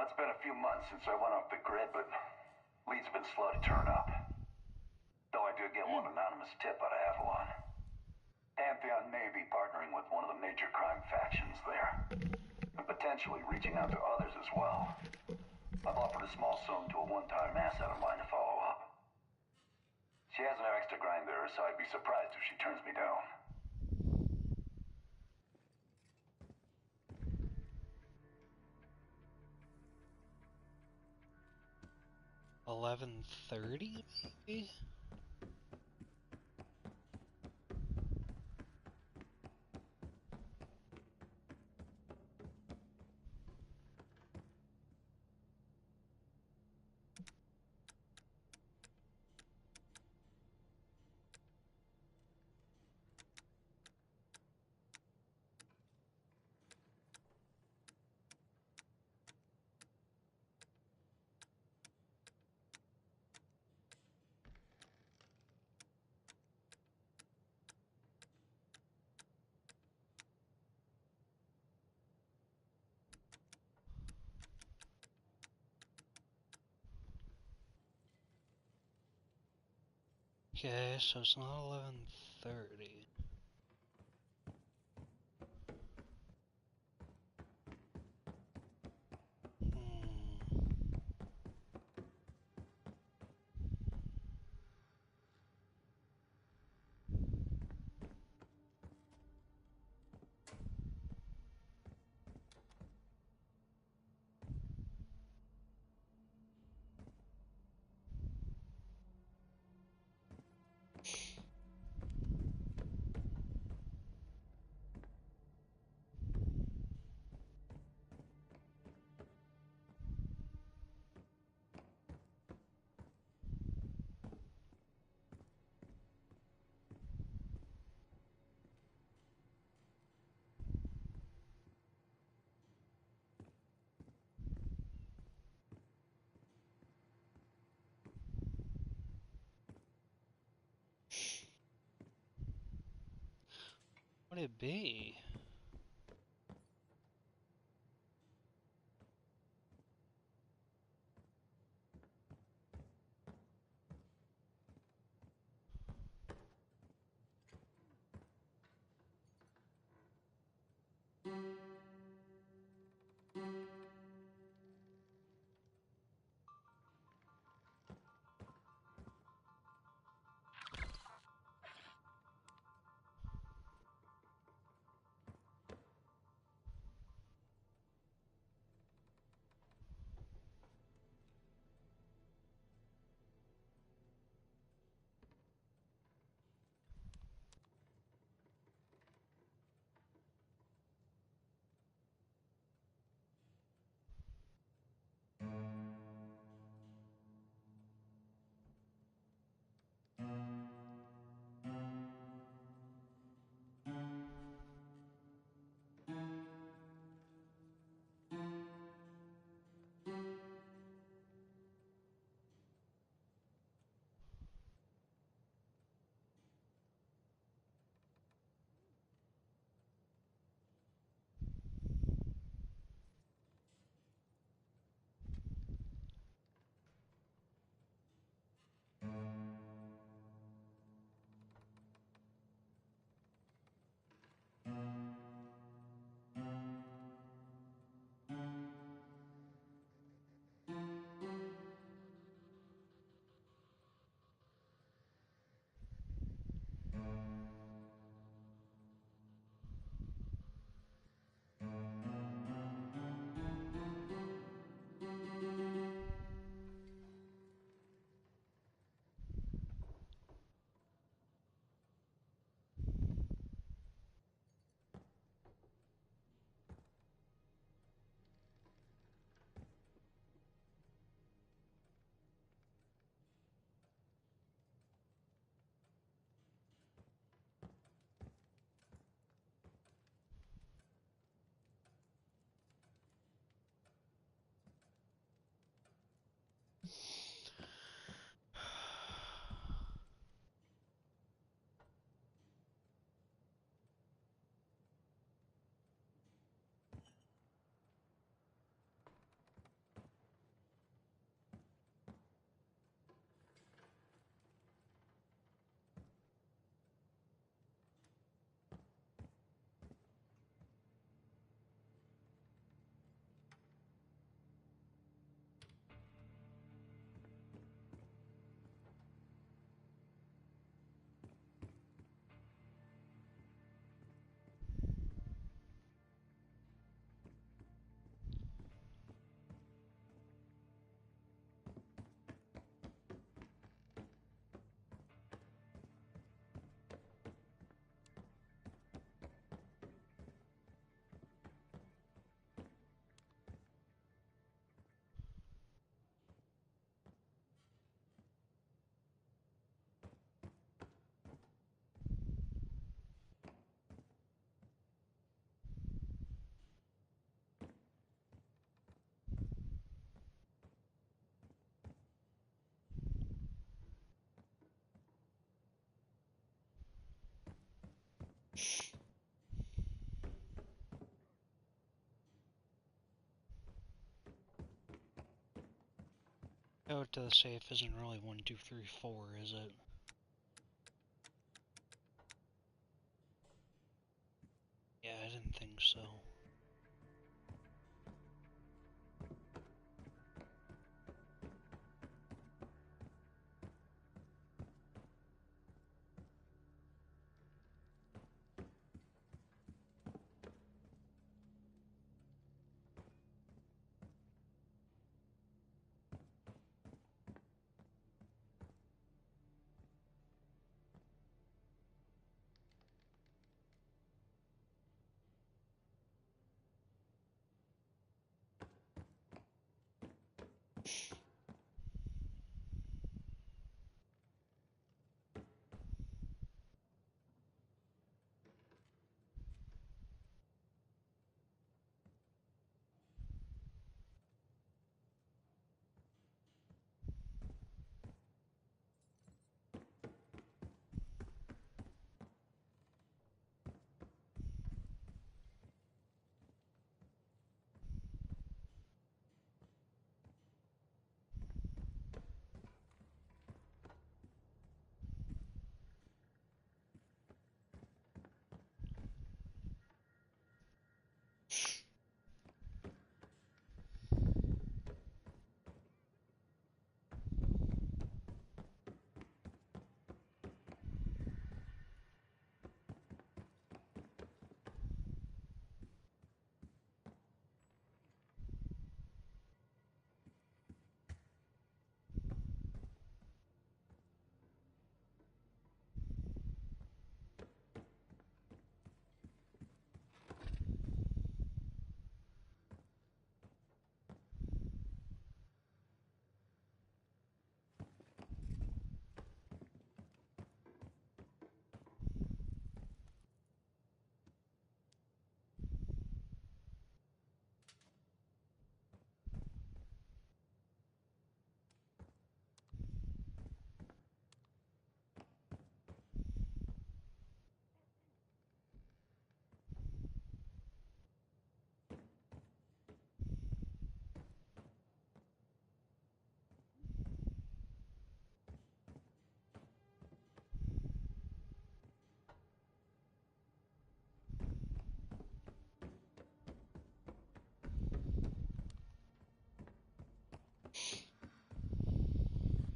Well, it's been a few months since I went off the grid, but leads have been slow to turn up. Though I do get one anonymous tip out of Avalon. Pantheon may be partnering with one of the major crime factions there. And potentially reaching out to others as well. I've offered a small sum to a one-time asset of mine to follow up. She has an extra grinder, so I'd be surprised if she turns me down. 11:30, maybe? Okay, so it's not 11:30. What would it be? Code to the safe isn't really 1, 2, 3, 4, is it? Yeah, I didn't think so.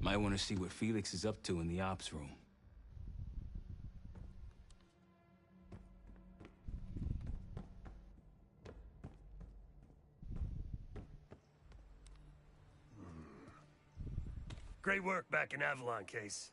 Might want to see what Felix is up to in the ops room. Great work back in Avalon, Case.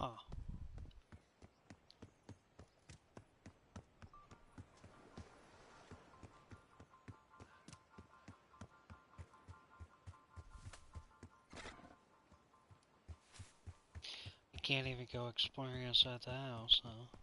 Huh. can't even go exploring inside the house, huh?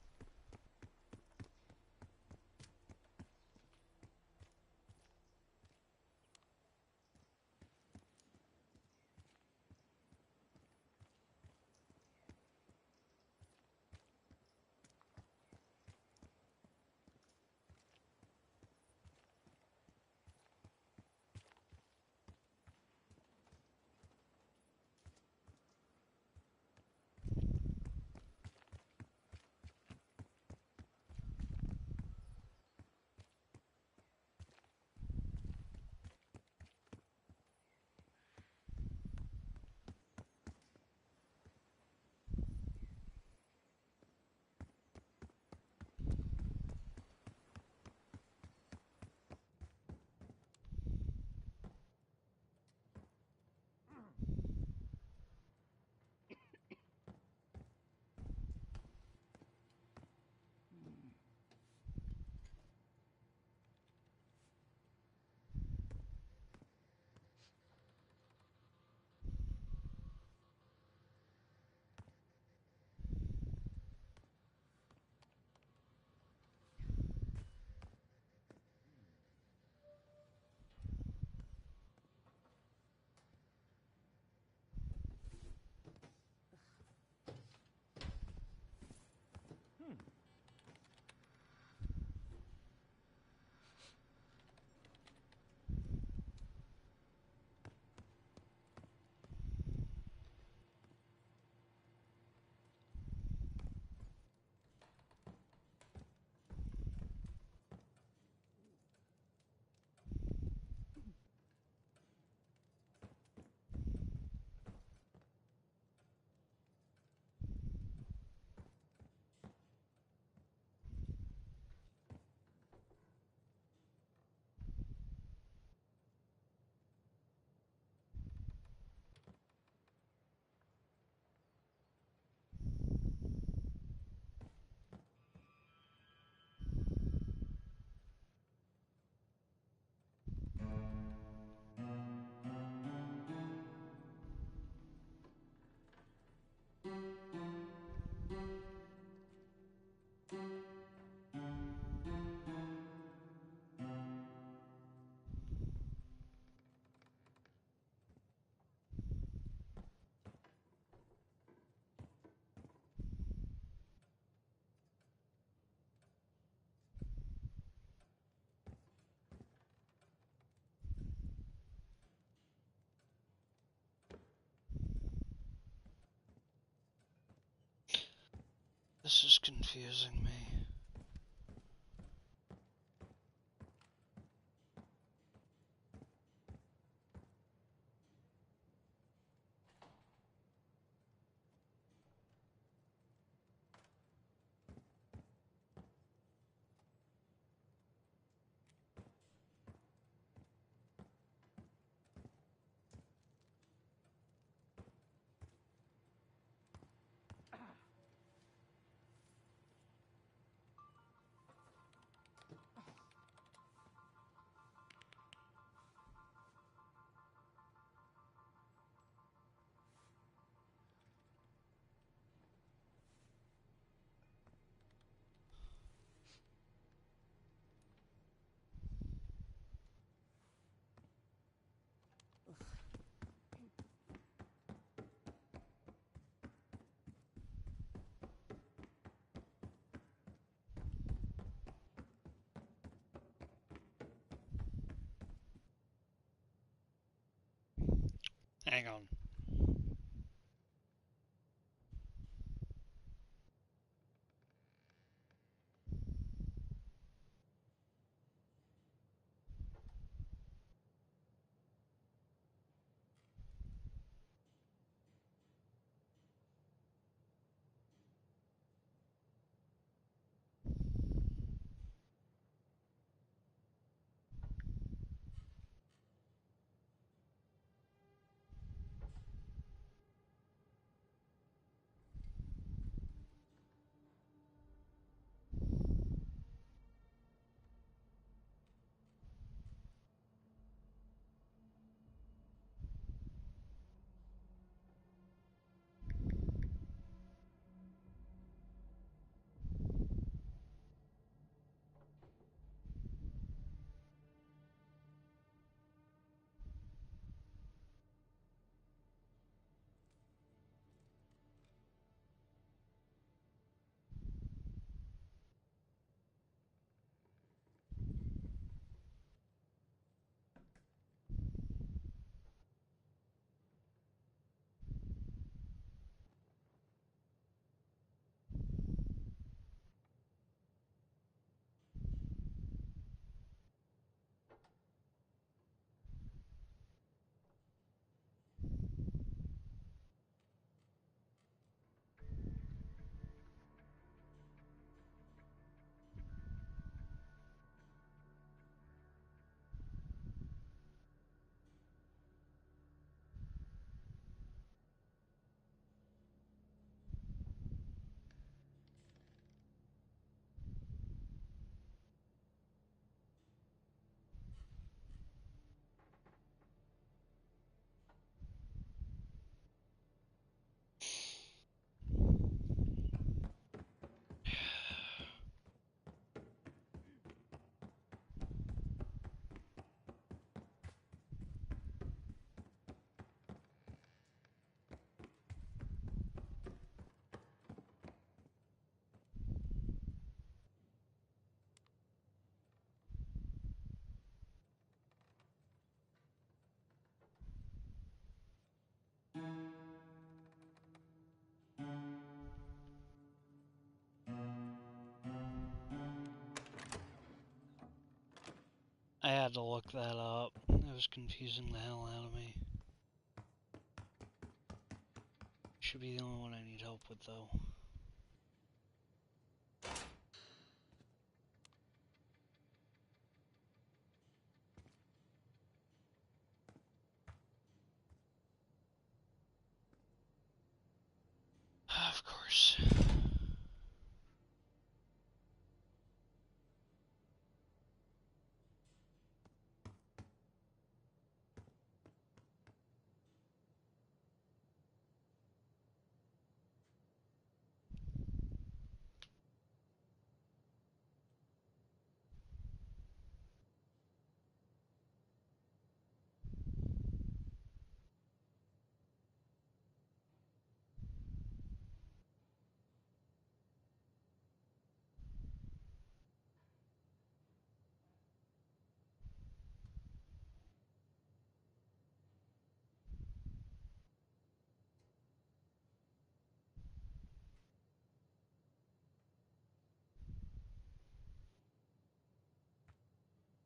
This is confusing me. Hang on. had to look that up. It was confusing the hell out of me. Should be the only one I need help with, though. Of course.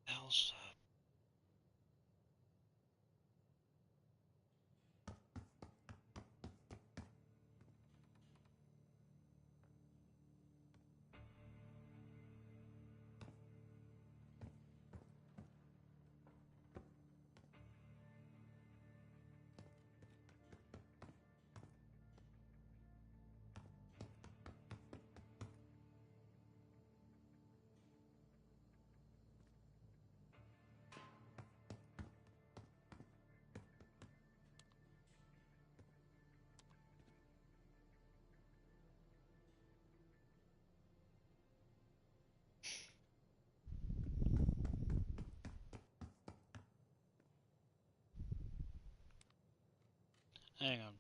Elsa. Hang on.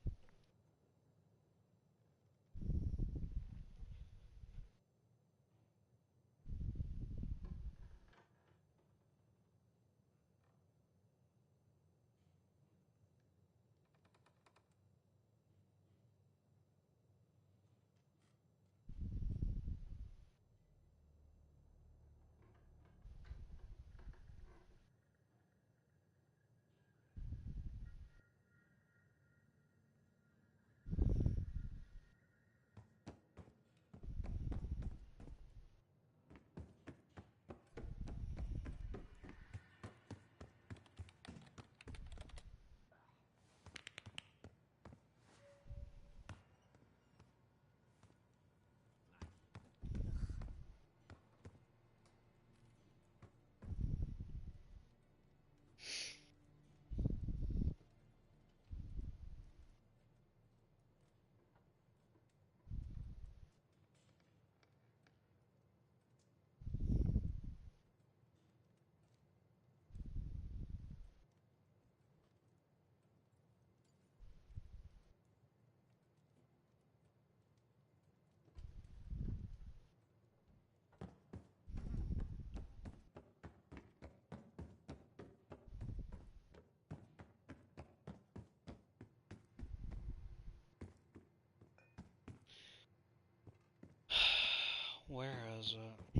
Where is it?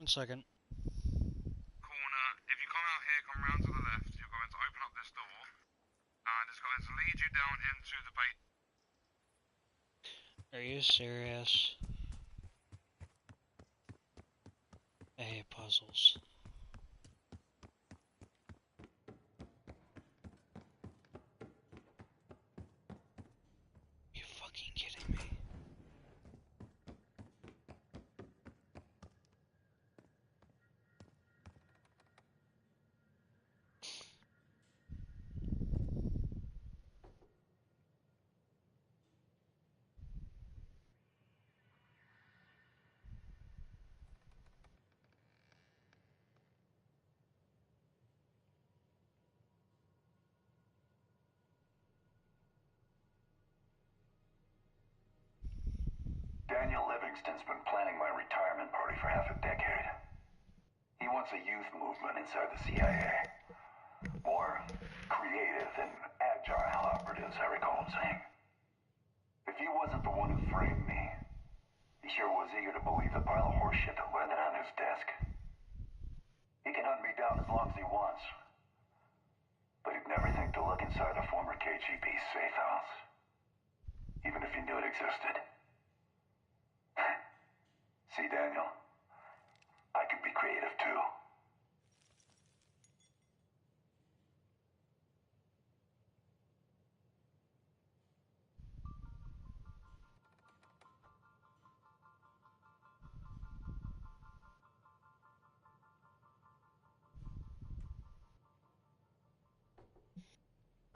1 second. Corner. If you come out here, come round to the left, you're going to open up this door, and it's going to lead you down into the bait. Are you serious? I hate puzzles. You fucking kidding me? Daniel Livingston's been planning my retirement party for half a decade. He wants a youth movement inside the CIA. More creative and agile operatives, I recall him saying. If he wasn't the one who framed me, he sure was eager to believe the pile of horseshit that landed on his desk. He can hunt me down as long as he wants. But he'd never think to look inside a former KGB safe house. Even if he knew it existed. See, Daniel, I could be creative too.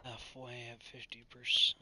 Halfway at 50%.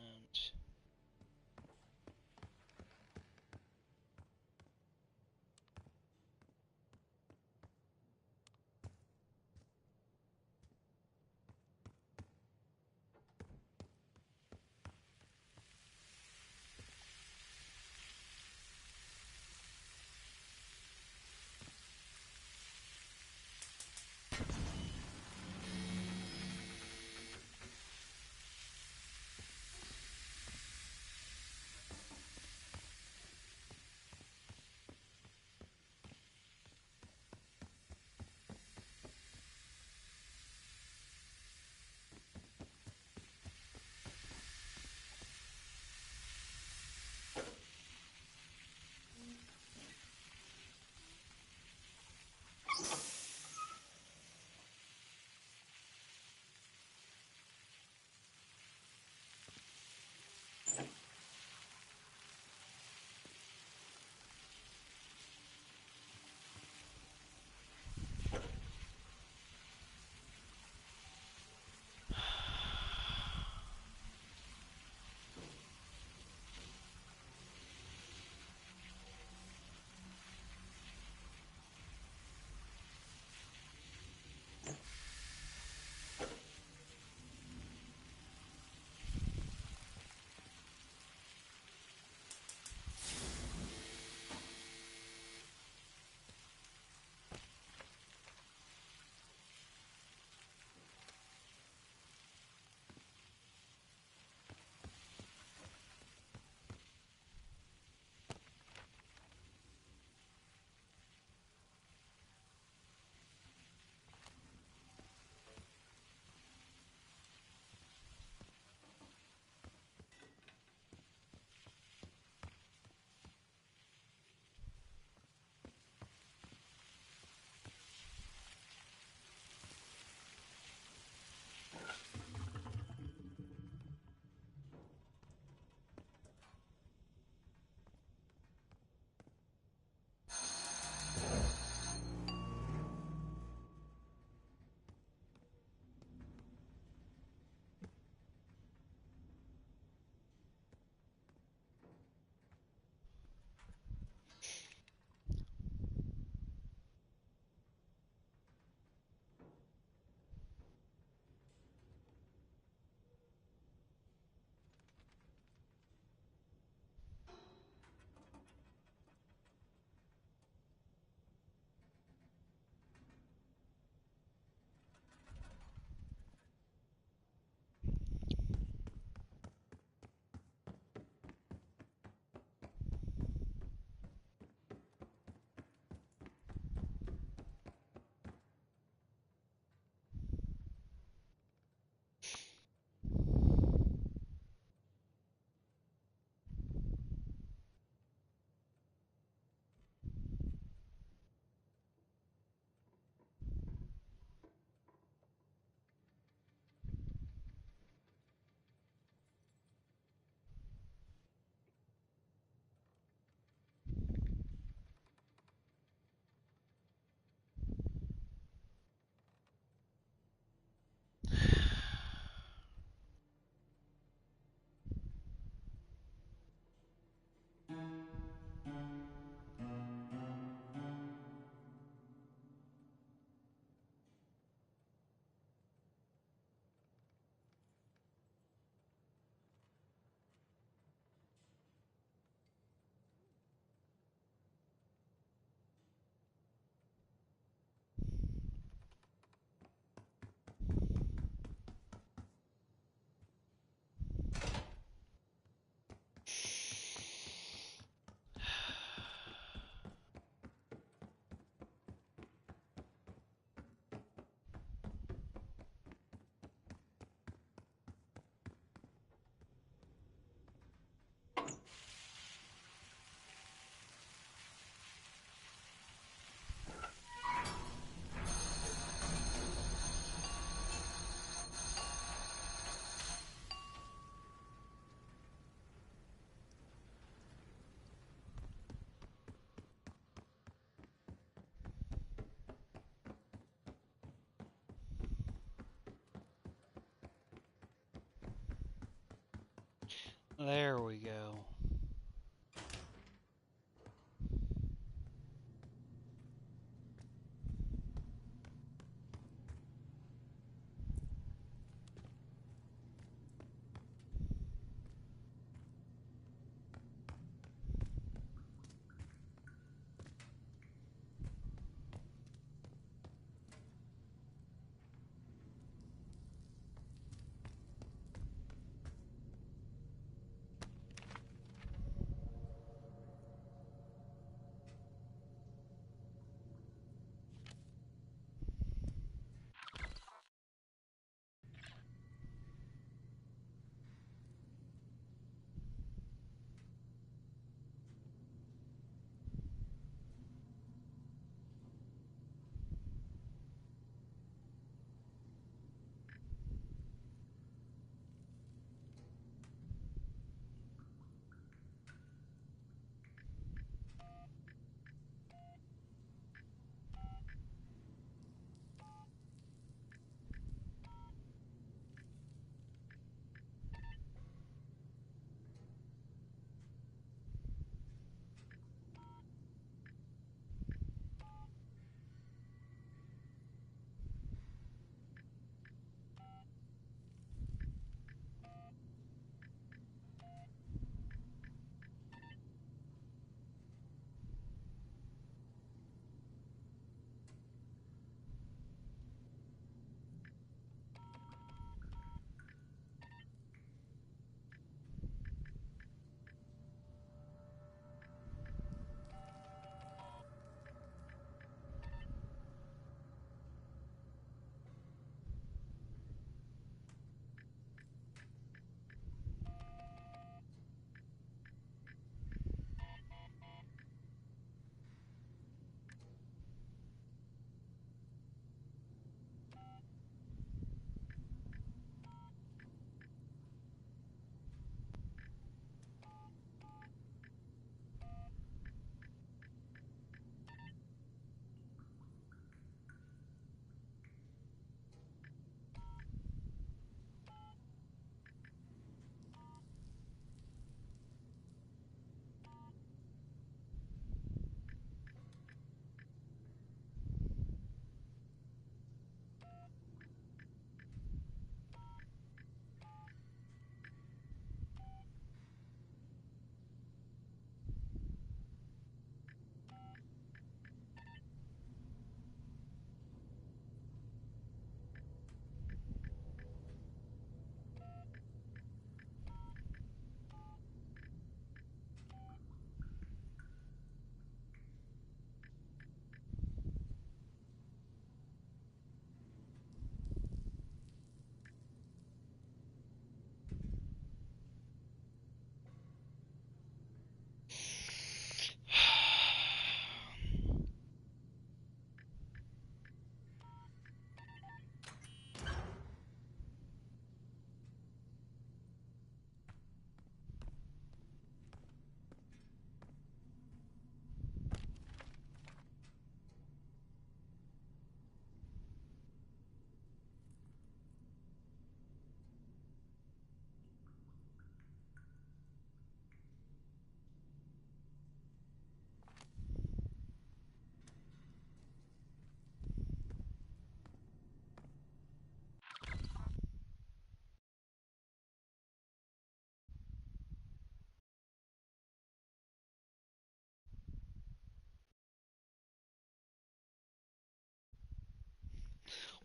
There we go.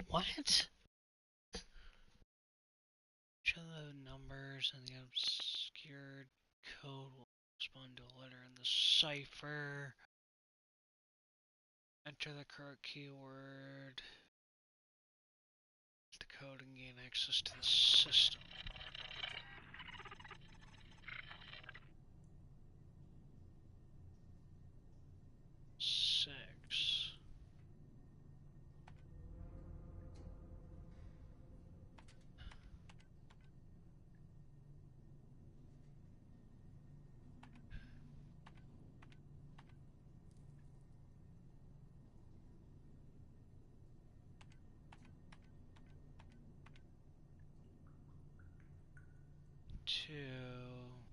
What? Each of the numbers and the obscured code will correspond to a letter in the cipher. Enter the correct keyword, the code, and gain access to the system. Six. Two.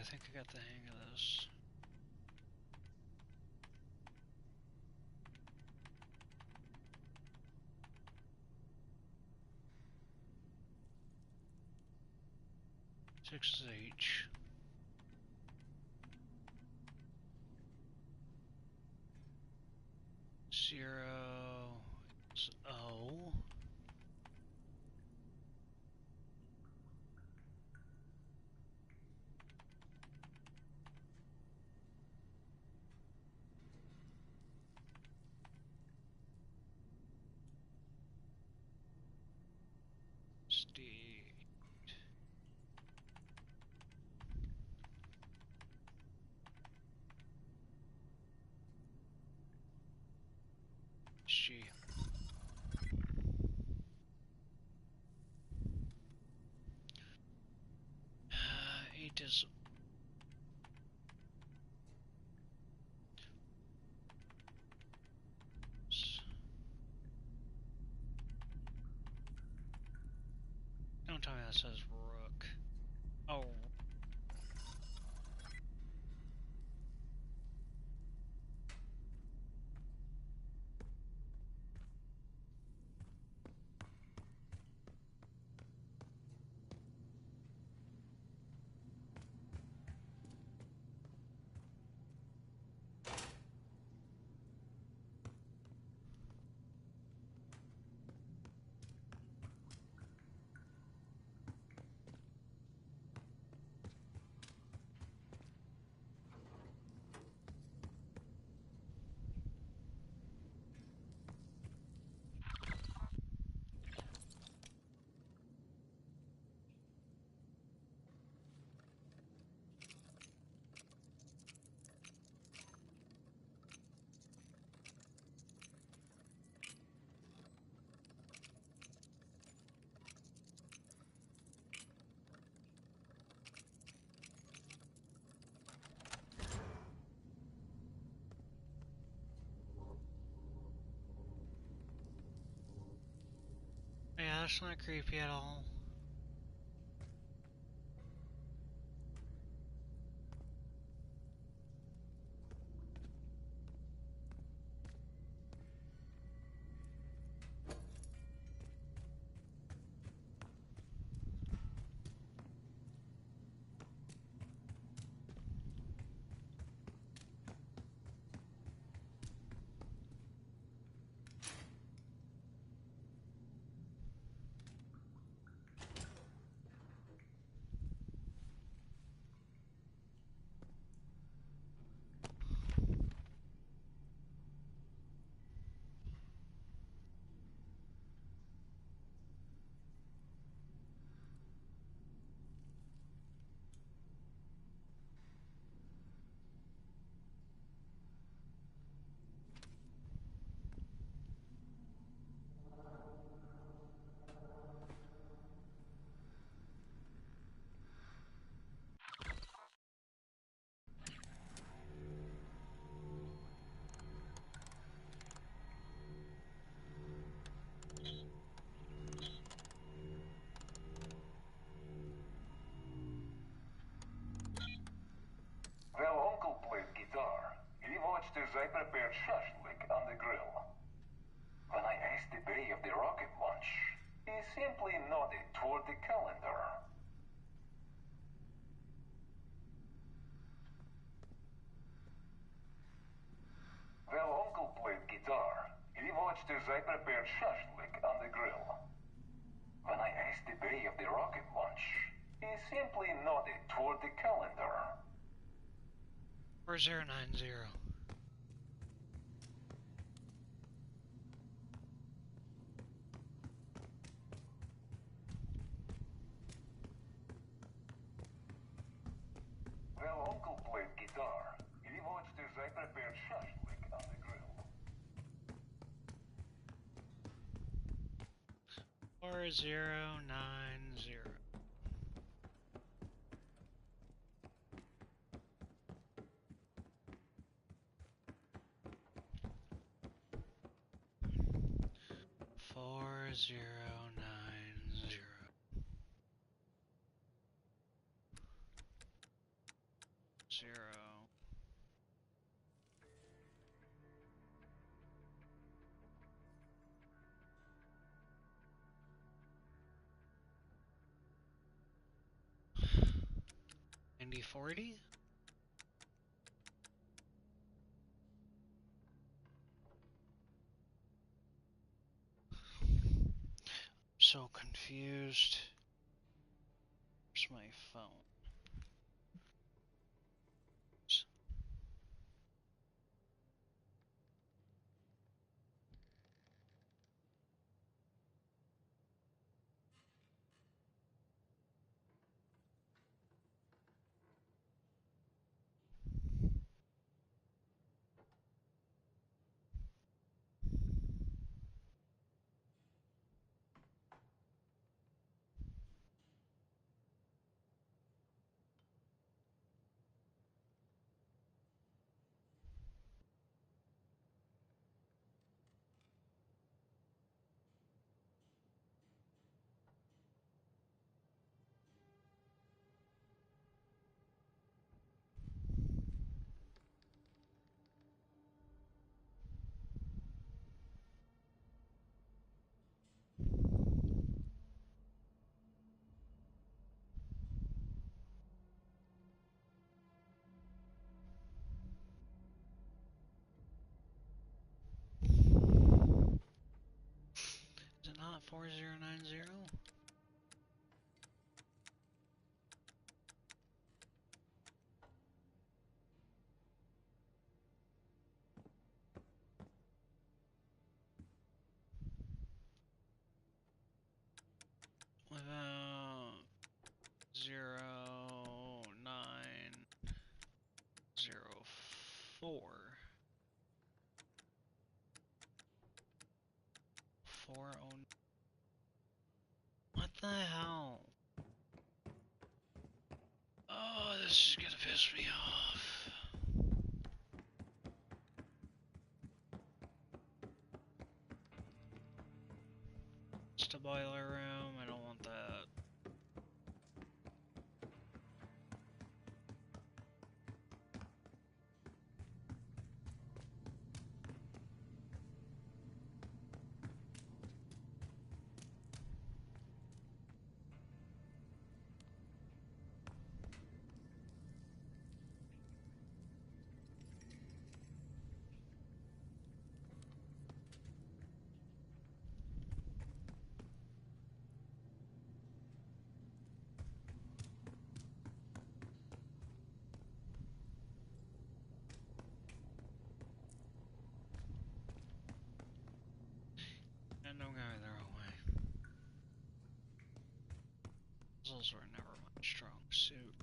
I think I got the hang of this. Six is H. Zero is O. She. Eight is. Don't tell me that says rook. Oh. Yeah, that's not creepy at all. Well, Uncle played guitar. He watched as I prepared shashlik on the grill. When I asked the bay of the rocket launch, he simply nodded toward the calendar. Well, Uncle played guitar. He watched as I prepared shashlik on the grill. When I asked the bay of the rocket launch, he simply nodded toward the calendar. 4090. Well, Uncle played guitar. He watched as I prepared shashlik on the grill. 4090. Four 090. 9040? So confused. Where's my phone? Is it not 4090? Without 0904 40. What the hell? Oh, this is gonna piss me off. Just a boiler room, I don't want that. And don't go the wrong way. Puzzles were never my strong suit.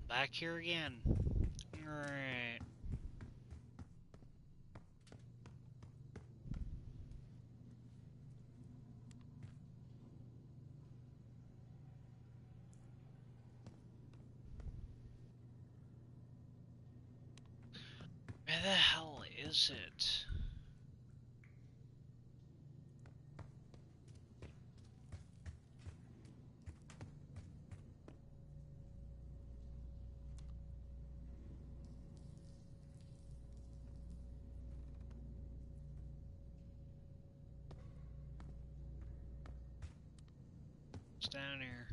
Back here again. Alright. Where the hell is it? It's down here.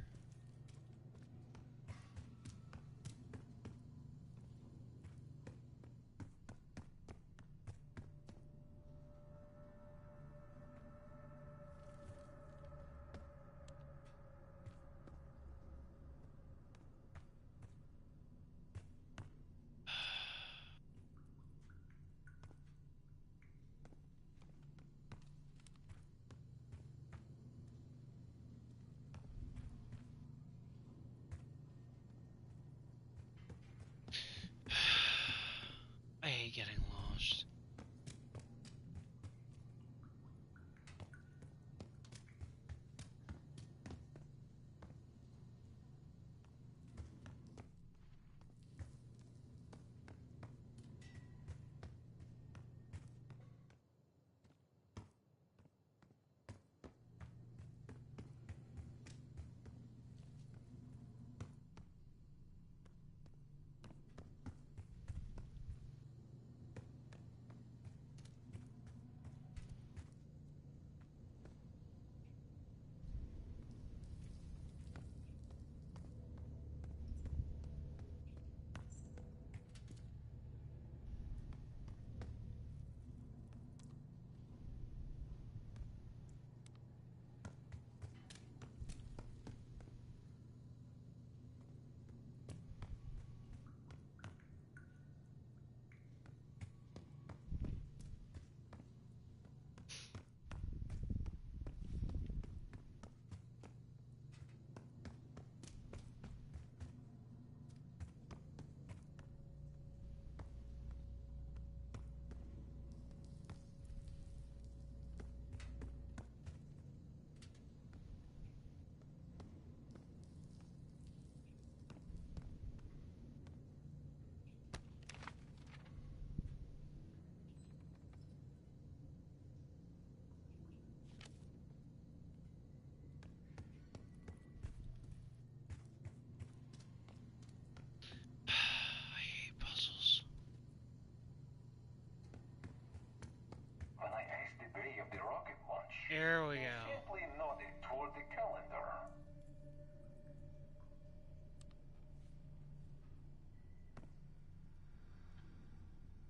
There we He go. simply nodded toward the calendar.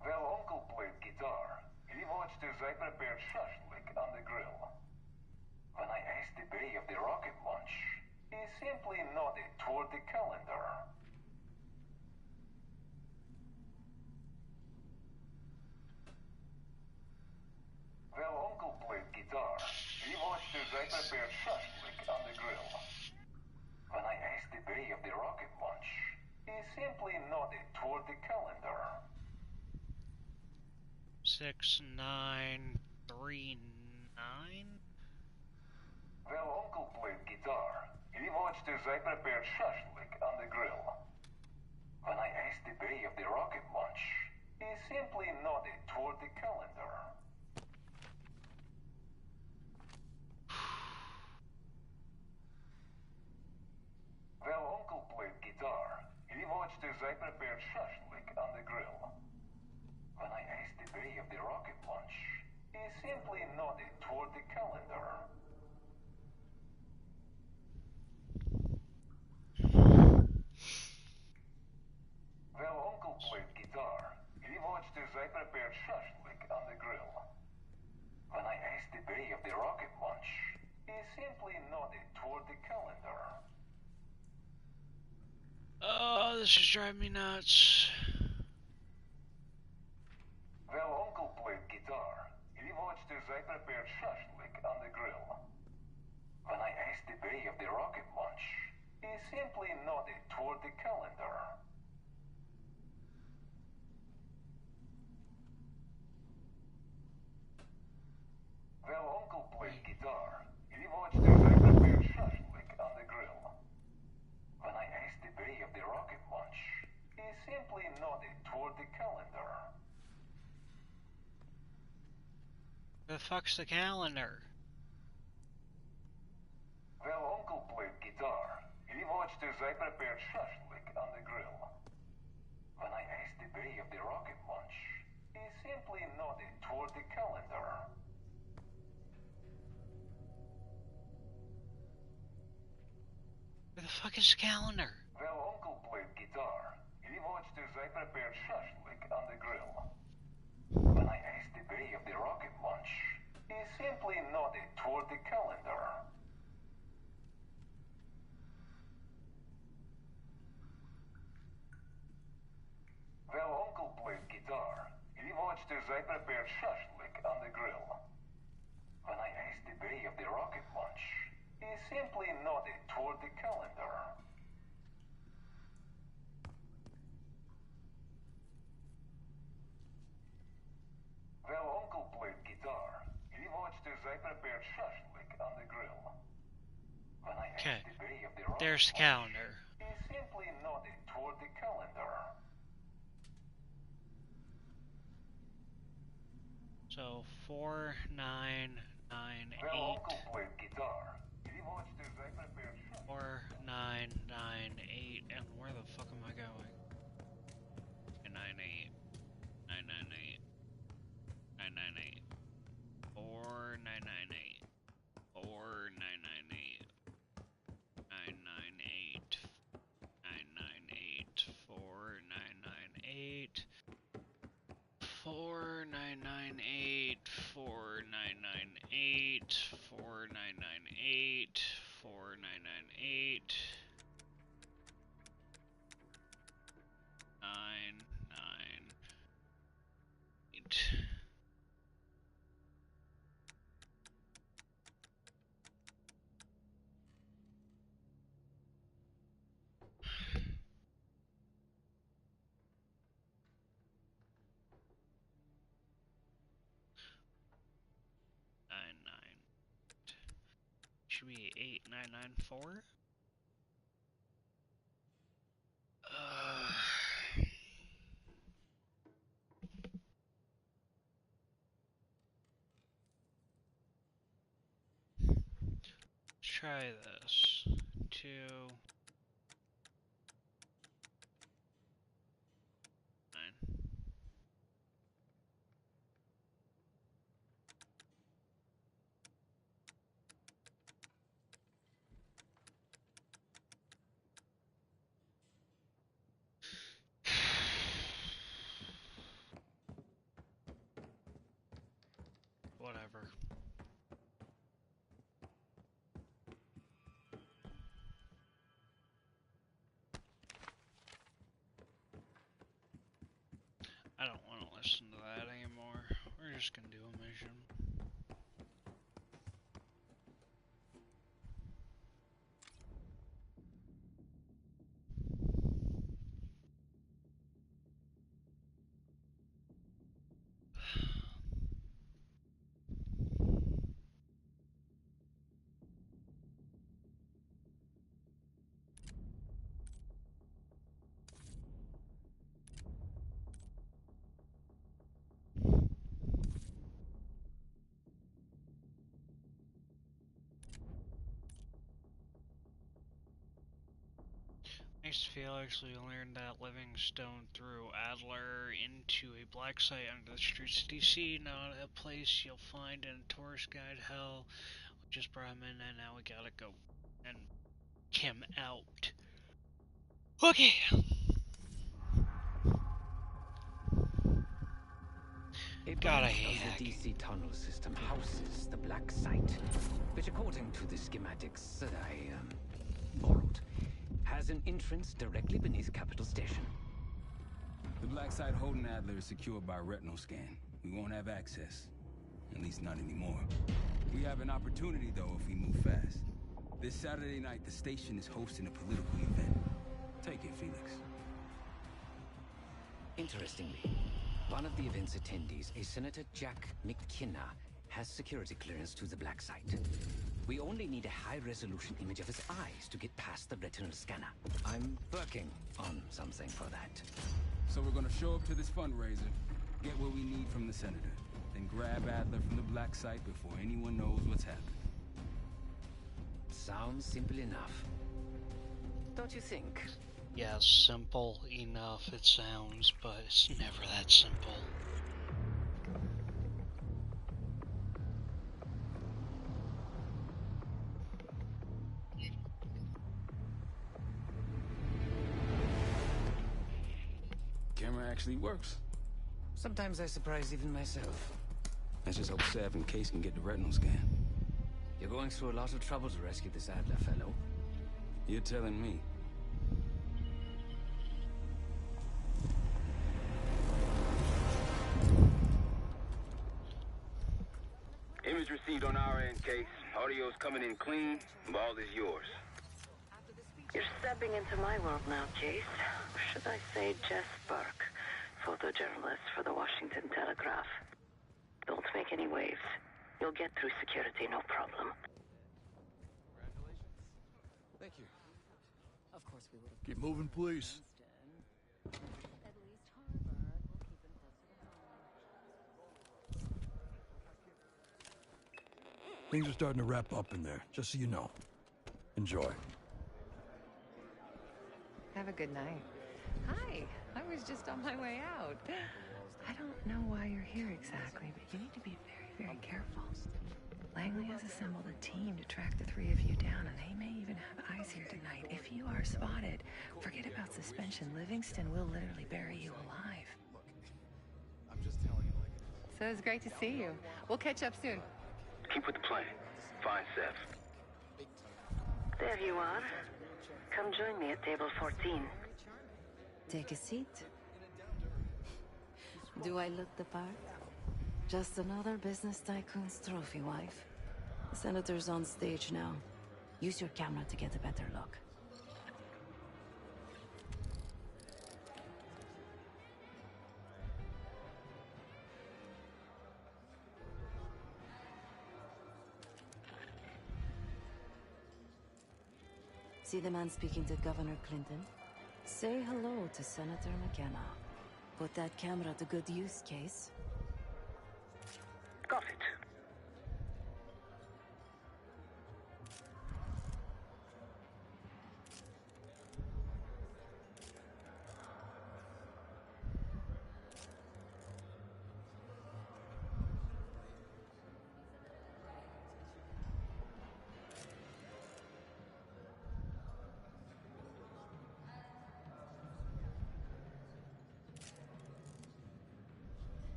While Uncle played guitar, he watched as I prepared shashlik on the grill. When I asked the bay of the rocket launch, he simply nodded toward the calendar. While Uncle played guitar, he watched as I prepared shashlik on the grill. When I asked the bay of the rocket launch, he simply nodded toward the calendar. 6939. While Uncle played guitar, he watched as I prepared shashlik on the grill. When I asked the bay of the rocket launch, he simply nodded toward the calendar. While Uncle played guitar, he watched as I prepared shashlik on the grill. When I asked the bay of the rocket launch, he simply nodded toward the calendar. While Uncle played guitar, he watched as I prepared shashlik on the grill. When I asked the bay of the rocket launch, he simply nodded toward the calendar. Oh, this is driving me nuts. While Uncle played guitar, he watched as I prepared shashlik on the grill. When I asked the bay of the rocket launch, he simply nodded toward the calendar. While Uncle played guitar, he watched as I prepared shashlik on the grill. When I asked the bay of the rocket launch, he simply nodded toward the calendar. The fuck's the calendar? While Uncle played guitar, he watched as I prepared shashlik on the grill. When I asked the bay of the rocket launch, he simply nodded toward the calendar. Where the fuck is the calendar? While Uncle played guitar, he watched as I prepared shashlik on the grill. When I asked the bay of the rocket launch, he simply nodded toward the calendar. While Uncle played guitar, he watched as I prepared shashlik on the grill. When I asked the bay of the rocket launch, he simply nodded toward the calendar. While Uncle played guitar, he watched as I prepared shashlik on the grill. When I asked the bay of the rocket There's the calendar. he simply nodded toward the calendar. So 4998. While Uncle played guitar, he watched as I prepared shashlik. 4998. And where the fuck am I going? 998. 998. 998. 4998. 4998. 998. 998. 4998. 4998. 4998. 4998. 4998. 998. Should be 8994. Let's try this. 2 9. whatever. I don't want to listen to that anymore. We're just gonna do a mission. Thanks to Felix, we learned that Livingstone threw Adler into a black site under the streets of DC, not a place you'll find in a tourist guide hell. We just brought him in and now we gotta go and him out. Okay. A God, I branch hate of the DC tunnel system houses the black site, which according to the schematics that I borrowed, has an entrance directly beneath Capital Station. The black site holding Adler is secured by retinal scan. We won't have access. At least not anymore. We have an opportunity, though, if we move fast. This Saturday night, the station is hosting a political event. Take it, Felix. Interestingly, one of the event's attendees, a Senator Jack McKenna, has security clearance to the black site. We only need a high-resolution image of his eyes to get past the retinal scanner. I'm working on something for that. So we're gonna show up to this fundraiser, get what we need from the senator, then grab Adler from the black site before anyone knows what's happening. Sounds simple enough. Don't you think? Yeah, simple enough it sounds, but it's never that simple. Camera actually works. Sometimes I surprise even myself. Let's just hope Sev and Case can get the retinal scan. You're going through a lot of trouble to rescue this Adler fellow. You're telling me. Image received on our end, Case. Audio's coming in clean. Ball is yours. You're stepping into my world now, Case. Or should I say Jess Burke, photojournalist for the Washington Telegraph. Don't make any waves. You'll get through security, no problem. Thank you. Of course we would have. Keep moving, please. Things are starting to wrap up in there, just so you know. Enjoy. Have a good night. Hi, I was just on my way out. I don't know why you're here exactly, but you need to be very, very careful. Langley has assembled a team to track the three of you down, and they may even have eyes here tonight. If you are spotted, forget about suspension. Livingston will literally bury you alive. I'm just telling you like it is. So it's great to see you. We'll catch up soon. Keep with the plan. Find Sev. There you are. Come join me at table 14. Take a seat. Do I look the part? Just another business tycoon's trophy wife. The senator's on stage now. Use your camera to get a better look. See the man speaking to Governor Clinton? Say hello to Senator McKenna. Put that camera to good use, Case. Got it.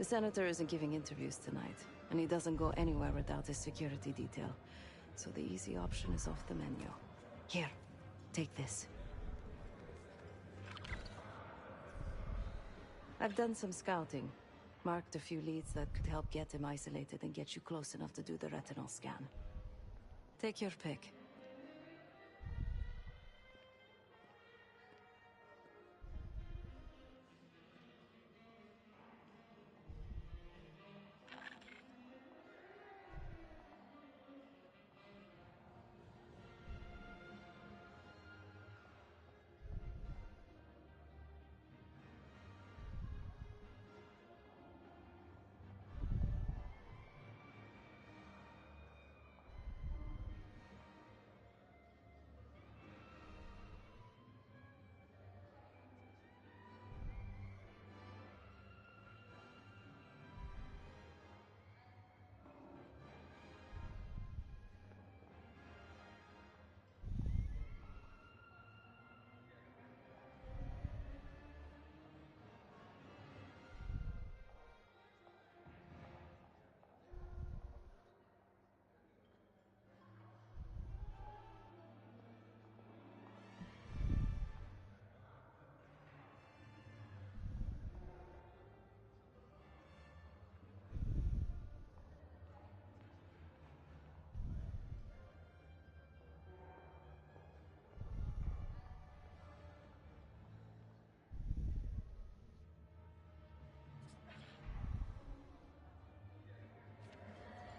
The senator isn't giving interviews tonight, and he doesn't go anywhere without his security detail. So the easy option is off the menu. Here, take this. I've done some scouting. Marked a few leads that could help get him isolated and get you close enough to do the retinal scan. Take your pick.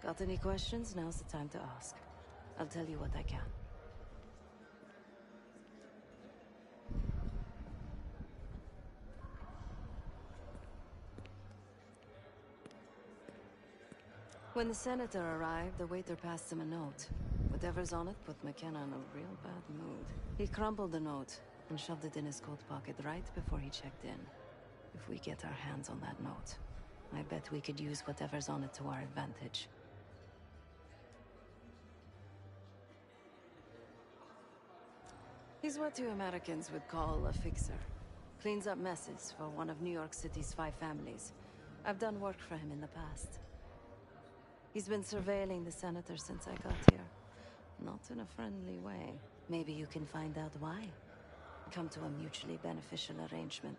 Got any questions? Now's the time to ask. I'll tell you what I can. When the senator arrived, the waiter passed him a note. Whatever's on it put McKenna in a real bad mood. He crumpled the note and shoved it in his coat pocket right before he checked in. If we get our hands on that note, I bet we could use whatever's on it to our advantage. He's what you Americans would call a fixer. Cleans up messes for one of New York City's 5 families. I've done work for him in the past. He's been surveilling the senator since I got here. Not in a friendly way. Maybe you can find out why. Come to a mutually beneficial arrangement.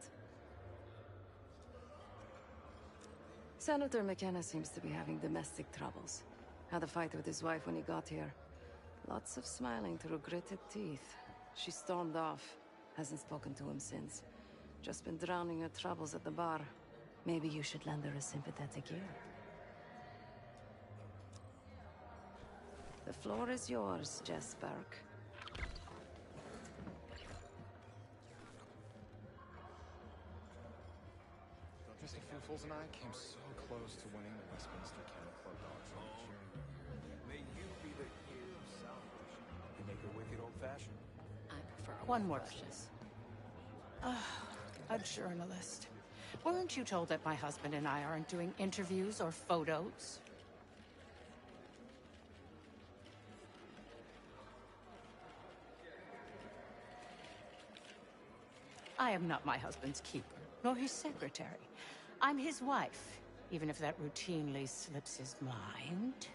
Senator McKenna seems to be having domestic troubles. Had a fight with his wife when he got here. Lots of smiling through gritted teeth. She stormed off. Hasn't spoken to him since. Just been drowning her troubles at the bar. Maybe you should lend her a sympathetic ear. The floor is yours, Jess Burke. Mr. Fools and I came so close to winning the Westminster Kennel Club auction. May you be the year of salvation. You make it wicked old-fashioned. I prefer one more question. A journalist. Weren't you told that my husband and I aren't doing interviews or photos? I am not my husband's keeper, nor his secretary. I'm his wife, even if that routinely slips his mind.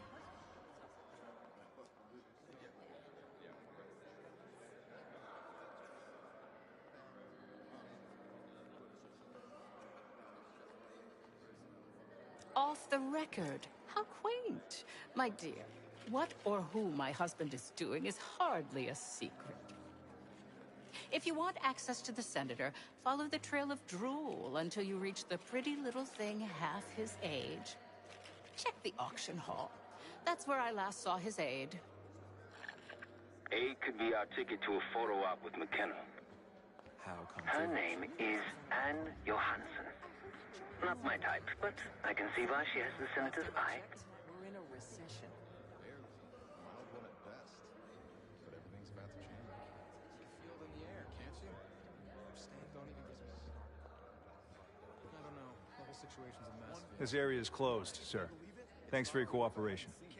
Off the record. How quaint. My dear, what or who my husband is doing is hardly a secret. If you want access to the senator, follow the trail of drool until you reach the pretty little thing half his age. Check the auction hall. That's where I last saw his aide. Aide could be our ticket to a photo op with McKenna. How come? Her name is Anne Johansson. Not my type, but I can see why she has the senator's eye. We're in a recession. Barely. Mild one at best. But everything's about to change. You can feel it in the air, can't you? Don't even I don't know. The whole situation's a mess. This area is closed, sir. Thanks for your cooperation. Did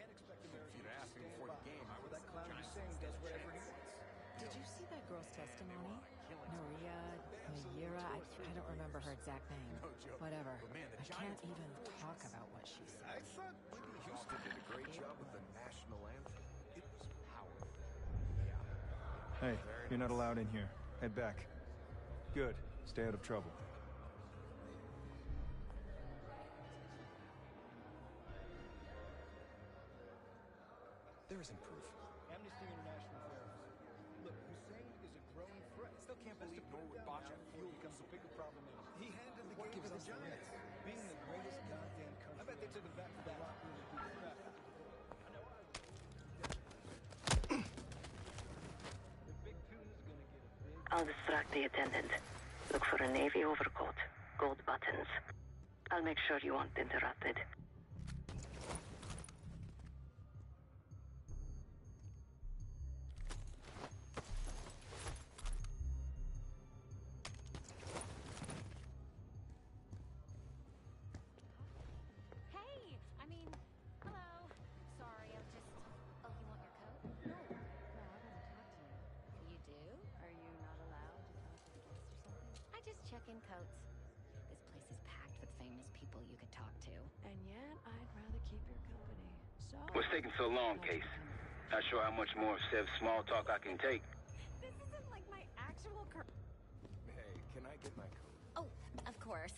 you see that girl's testimony? Maria Meira Laura, I don't remember her exact name. No joke. Whatever. But man, the I can't Giants even were talk about what she said. I thought Whitney Houston did a great job with the national anthem. It was powerful. Hey, you're not allowed in here. Head back. Good. Stay out of trouble. There isn't proof. Amnesty International verify. Look, Hussein is a growing threat. I still can't believe Norwood Bacha fuel becomes a bigger problem than he handed the game to the Giants. Being the greatest goddamn country. I bet they took him back to the locker room and beat crap. The big tuna's gonna get a big... I'll distract the attendant. Look for a navy overcoat, gold buttons. I'll make sure you aren't interrupted. Hey! I mean, hello. Sorry, I'm just... Oh, you want your coat? No. No, I want to talk to you. You do? Are you not allowed to talk to the guests or something? I just check in coats. This place is packed with famous people you could talk to. And yet, I'd rather keep your company. So... What's taking so long, Case? Not sure how much more Sev's small talk I can take. This isn't like my actual Hey, can I get my coat? Oh, of course.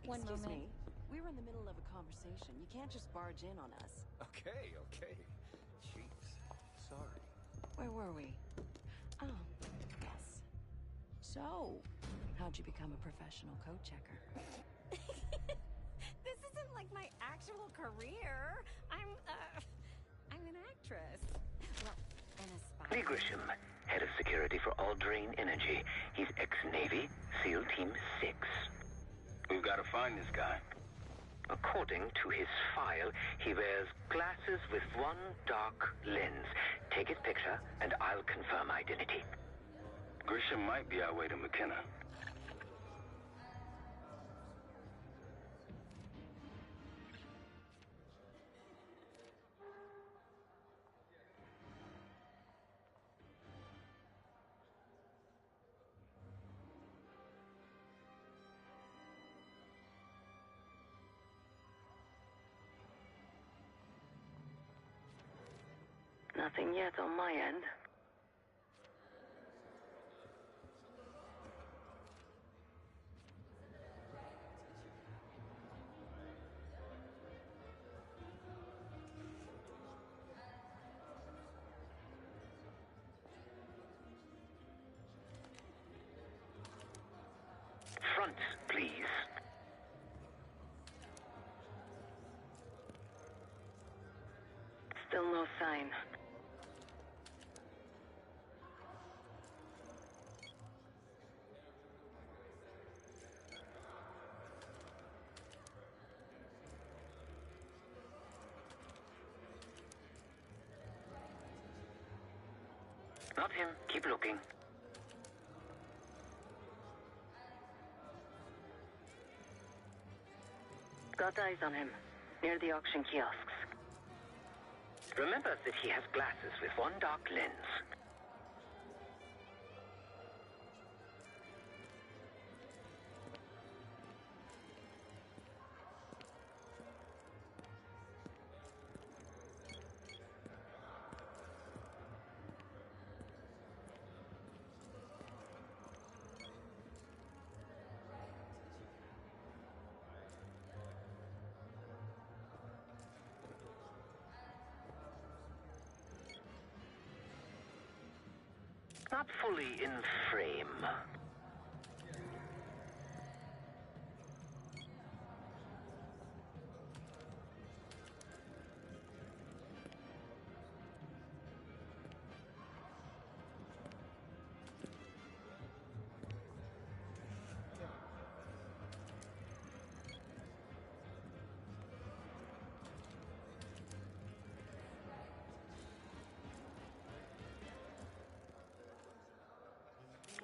One Excuse moment. me. We were in the middle of a conversation. You can't just barge in on us. Okay, okay. Jeez. Sorry. Where were we? Oh, yes. So, how'd you become a professional coat checker? This isn't like my actual career. I'm an actress. Well, an aspiring... Lee Grisham, head of security for Aldrain Energy. He's ex-Navy, SEAL Team 6. We've got to find this guy. According to his file, he wears glasses with one dark lens. Take his picture, and I'll confirm identity. Grisham might be our way to McKenna. Nothing yet on my end. Front, please. Still no sign. Not him. Keep looking. Got eyes on him, near the auction kiosks. Remember that he has glasses with one dark lens. Not fully in frame.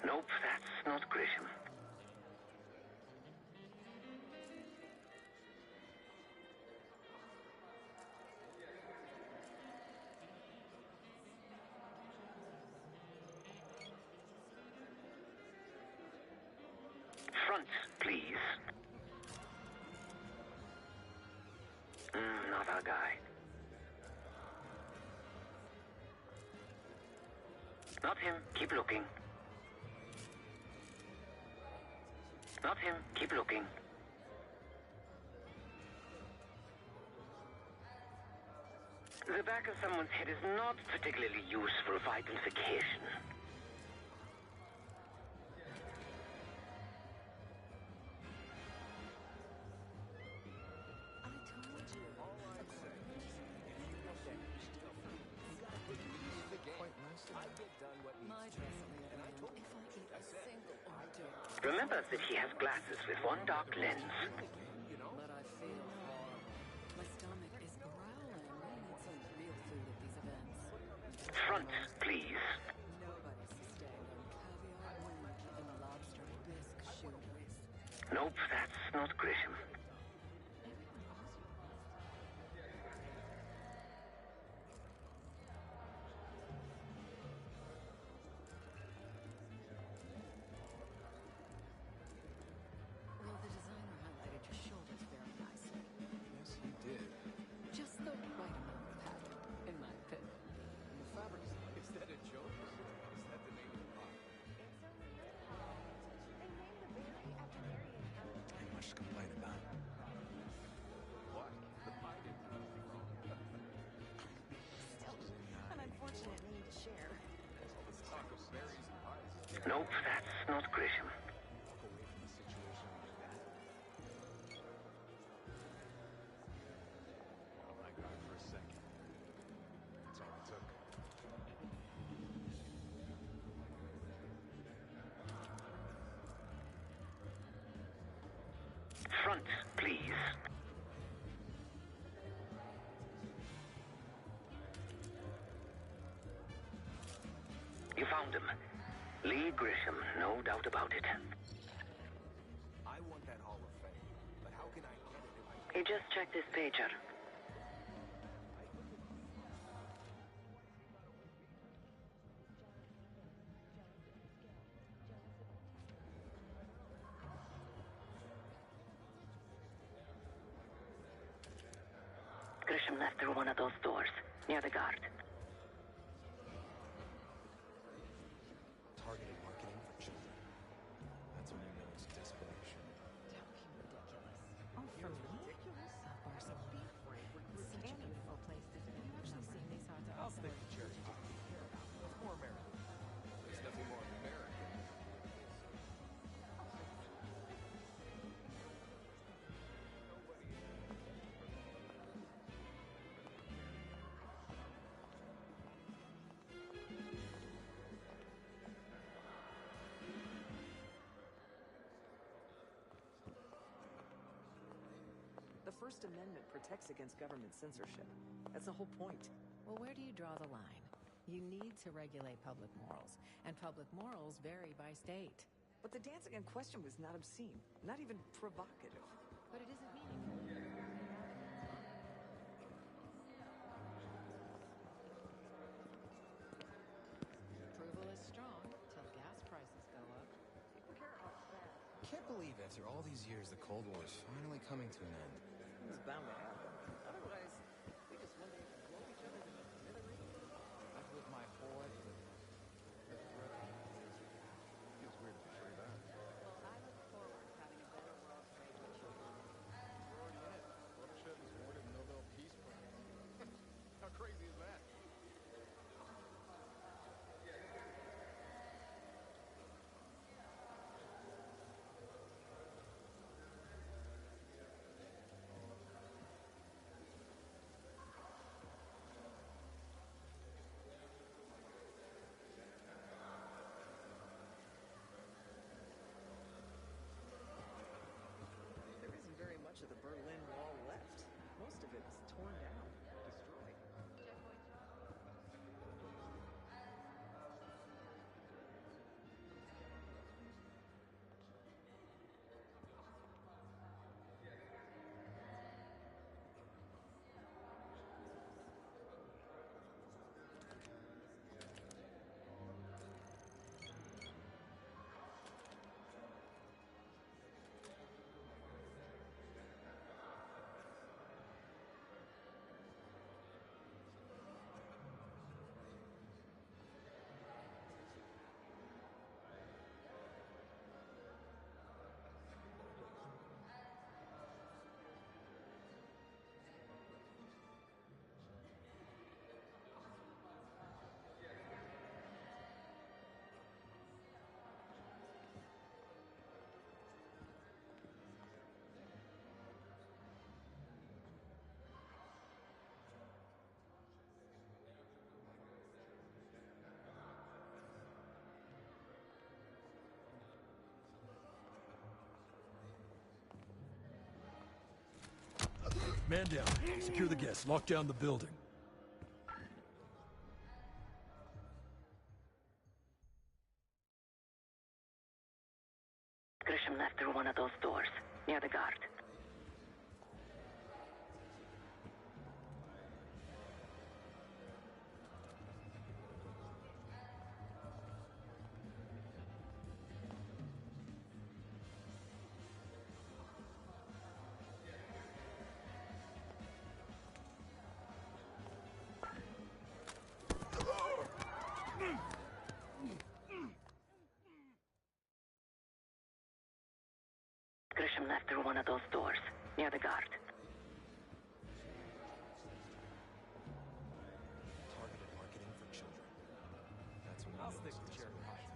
Nope, that's Front, please. Not our guy. Not him. Keep looking. Not him. Keep looking. The back of someone's head is not particularly useful for identification. Remember that he has glasses with one dark lens. But I feel horrible. My stomach is growling. I need some real food at these events. Front, please. Nobody's sustained on caviar wing and lobster bisque shooters. Nope, that's not Grisham. Well, the designer highlighted your shoulders very nicely. Yes, he did. Just the right amount of padding, in my opinion. The fabric is that a joke? Is that the name of the product? Ain't much to complain about. What? The pie didn't do anything wrong. Still, an unfortunate name to share. There's all this talk of berries and pies. Nope, that's not Grisham. Walk away from the situation like that. Oh my God, for a second. That's all it took. Front, please. You found him. Lee Grisham, no doubt about it. I want that Hall of Fame, but how can I get it if I He just checked his pager. Grisham left through one of those doors, near the guard. targeted marketing for children? That's when you know it's desperation. Don't be ridiculous. Oh, for me? Barcelona. It's such a beautiful place. Have you actually seen these hot dogs? I'll think Jerry didn't care about it. It's more American. There's nothing more American. The First Amendment protects against government censorship. That's the whole point. Well, where do you draw the line? You need to regulate public morals, and public morals vary by state. But the dancing in question was not obscene, not even provocative. But it isn't meaningful. Approval is strong till gas prices go up. I can't believe after all these years the Cold War is finally coming to an end. It was bound to happen. Otherwise, we just one day blow each other to smithereens. Not with my boy, but with Brooke. Feels weird to betray that. Well, I look forward to having a better world trade with children. We're already in it. Gorbachev was awarded the Nobel Peace Prize. How crazy is that? Man down. Secure the guests. Lock down the building. Grisham left through one of those doors, near the guard. Grisham left through one of those doors, near the guard. Targeted marketing for children. That's what I'll stick with Jerry Hyde.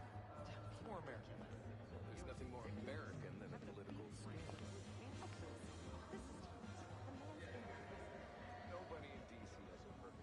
It's more American. There's nothing more American than a political scandal. Nobody in DC has a perfect.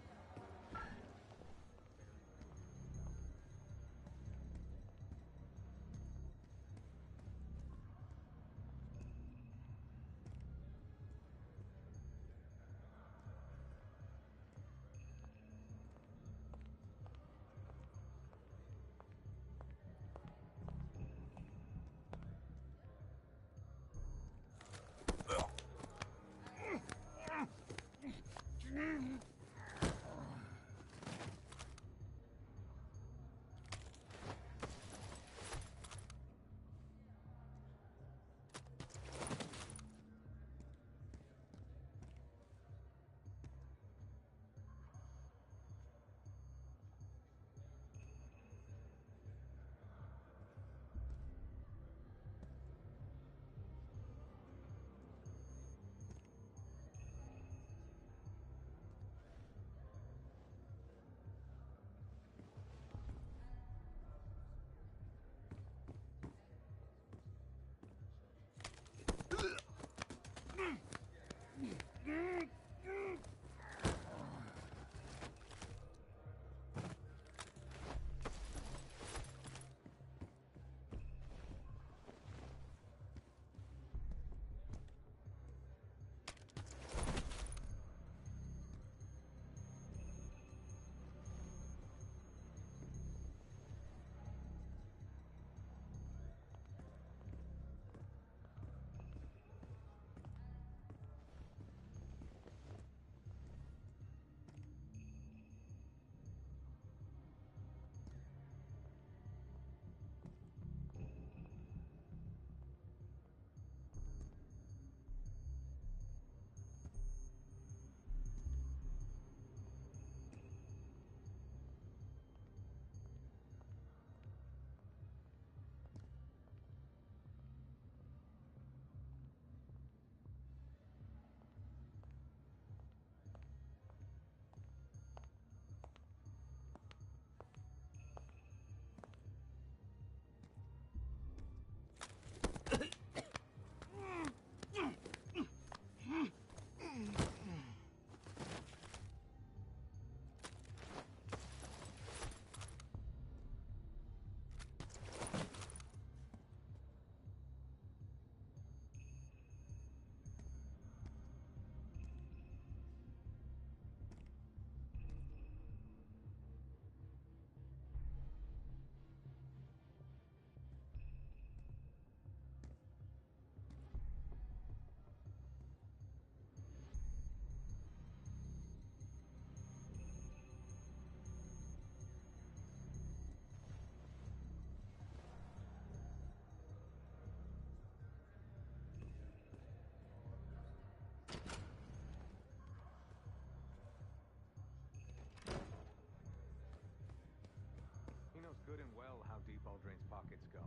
Good and well how deep Aldrain's pockets go.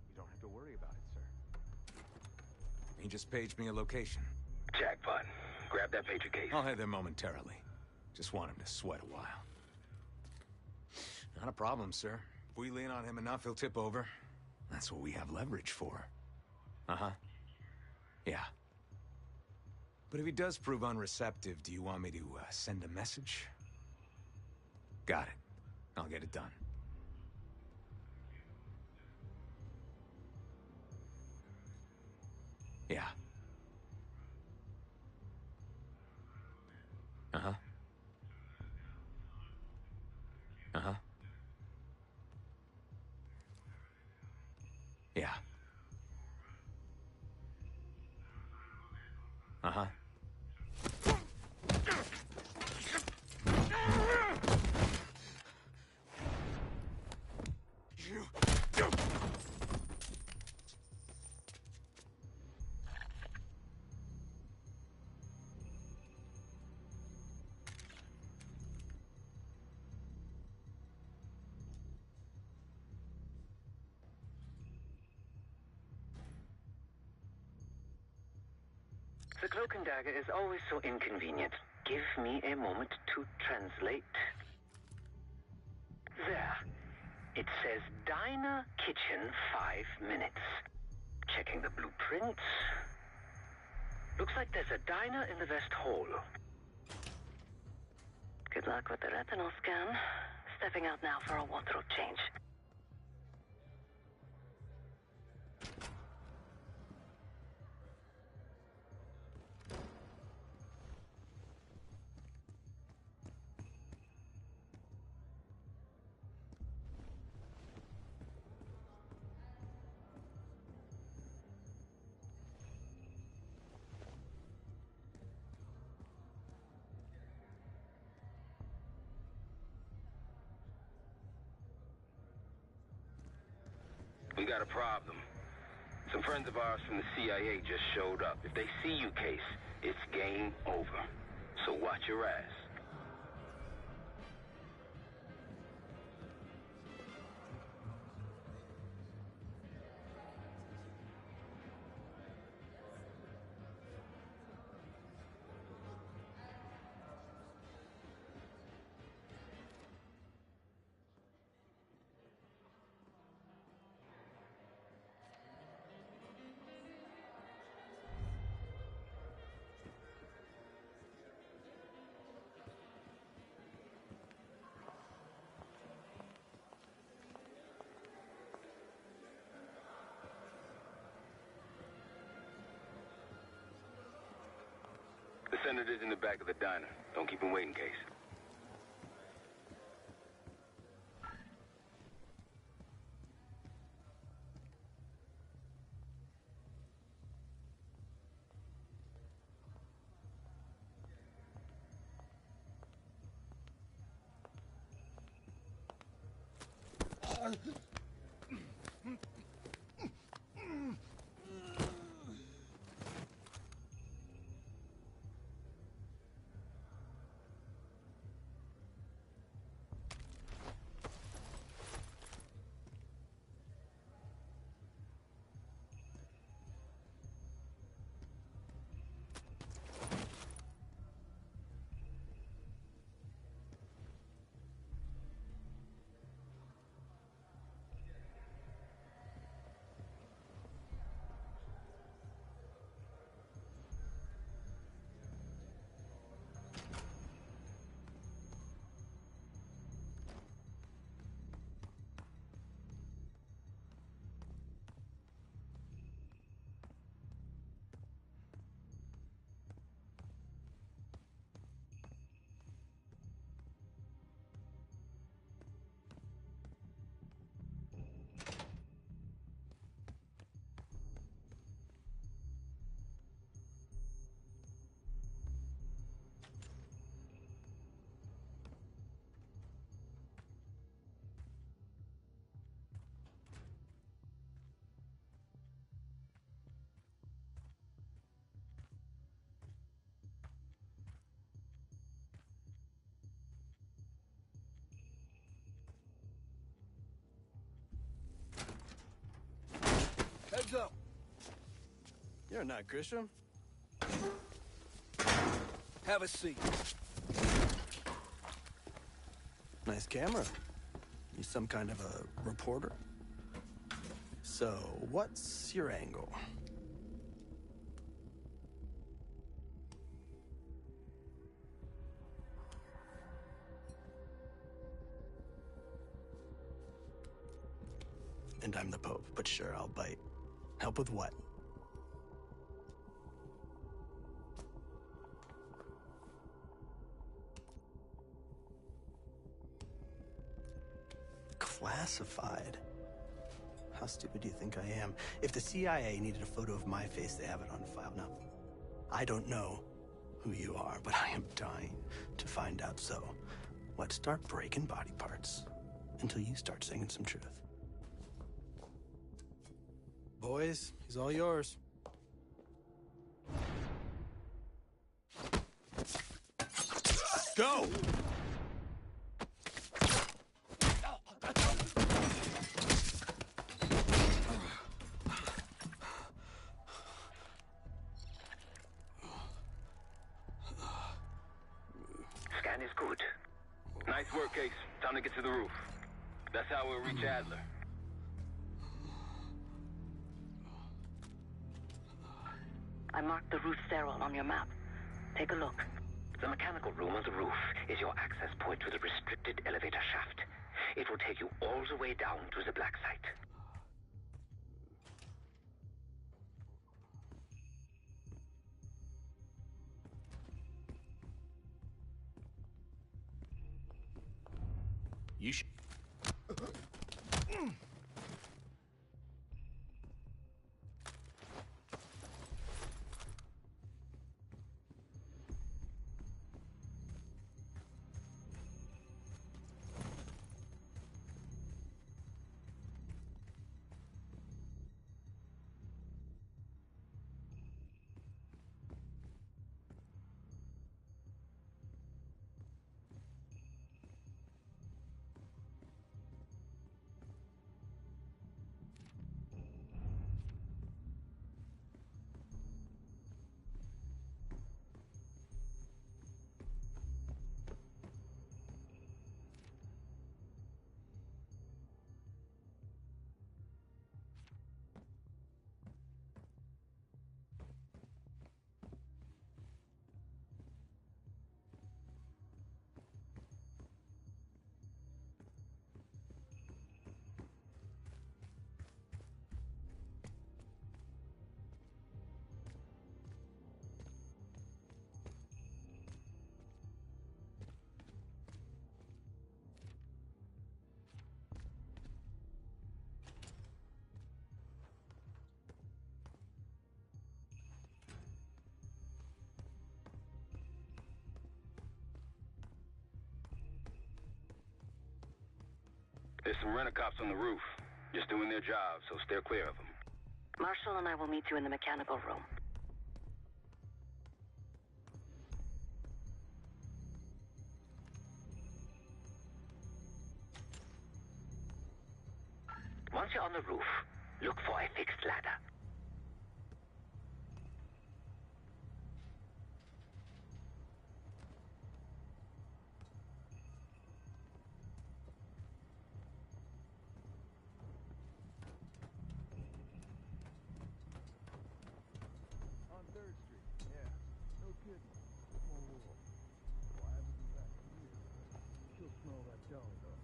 You don't have to worry about it, sir. He just paged me a location. Jackpot. Grab that pager case. I'll head there momentarily. Just want him to sweat a while. Not a problem, sir. If we lean on him enough, he'll tip over. That's what we have leverage for. Uh-huh. Yeah. But if he does prove unreceptive, do you want me to send a message? Got it. I'll get it done. Yeah. Uh-huh. Uh-huh. Yeah. Uh-huh. The cloak and dagger is always so inconvenient. Give me a moment to translate. There. It says Diner Kitchen 5 minutes. Checking the blueprints. Looks like there's a diner in the West Hall. Good luck with the retinal scan. Stepping out now for a wardrobe change. We got a problem. Some friends of ours from the CIA just showed up. If they see you, Case, it's game over. So watch your ass. The senator's in the back of the diner. Don't keep him waiting, Case. Heads up. You're not Grisham. Have a seat. Nice camera. You some kind of a reporter? So, what's your angle? And I'm the Pope, but sure, I'll bite. Help with what? classified. How stupid do you think I am? If the CIA needed a photo of my face, they have it on file. Now, I don't know who you are, but I am dying to find out. So, let's start breaking body parts until you start singing some truth. Boys, he's all yours. Go! Scan is good. Nice work, Case. Time to get to the roof. That's how we'll reach Adler. I marked the roof sterile on your map. Take a look. The mechanical room on the roof is your access point to the restricted elevator shaft. It will take you all the way down to the black site. You should. There's some rent-a-cops on the roof. Just doing their job, so steer clear of them. Marshall and I will meet you in the mechanical room. Once you're on the roof, look for a fixed ladder. On 3rd Street, yeah. No kidding. Small world. Well, I haven't been back in years. Still smell that dough, though.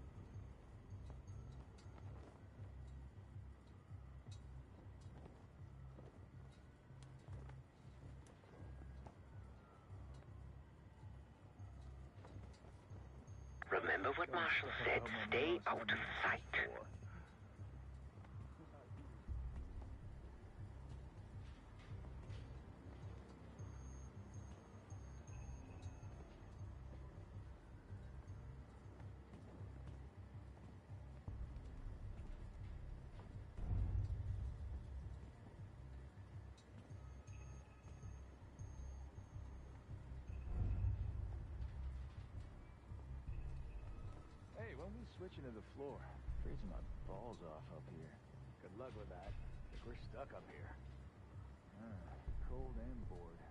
Remember what Marshall said, stay out of sight. Hey, when we switch into the floor, freezing my balls off up here. Good luck with that. We're stuck up here. Cold and bored.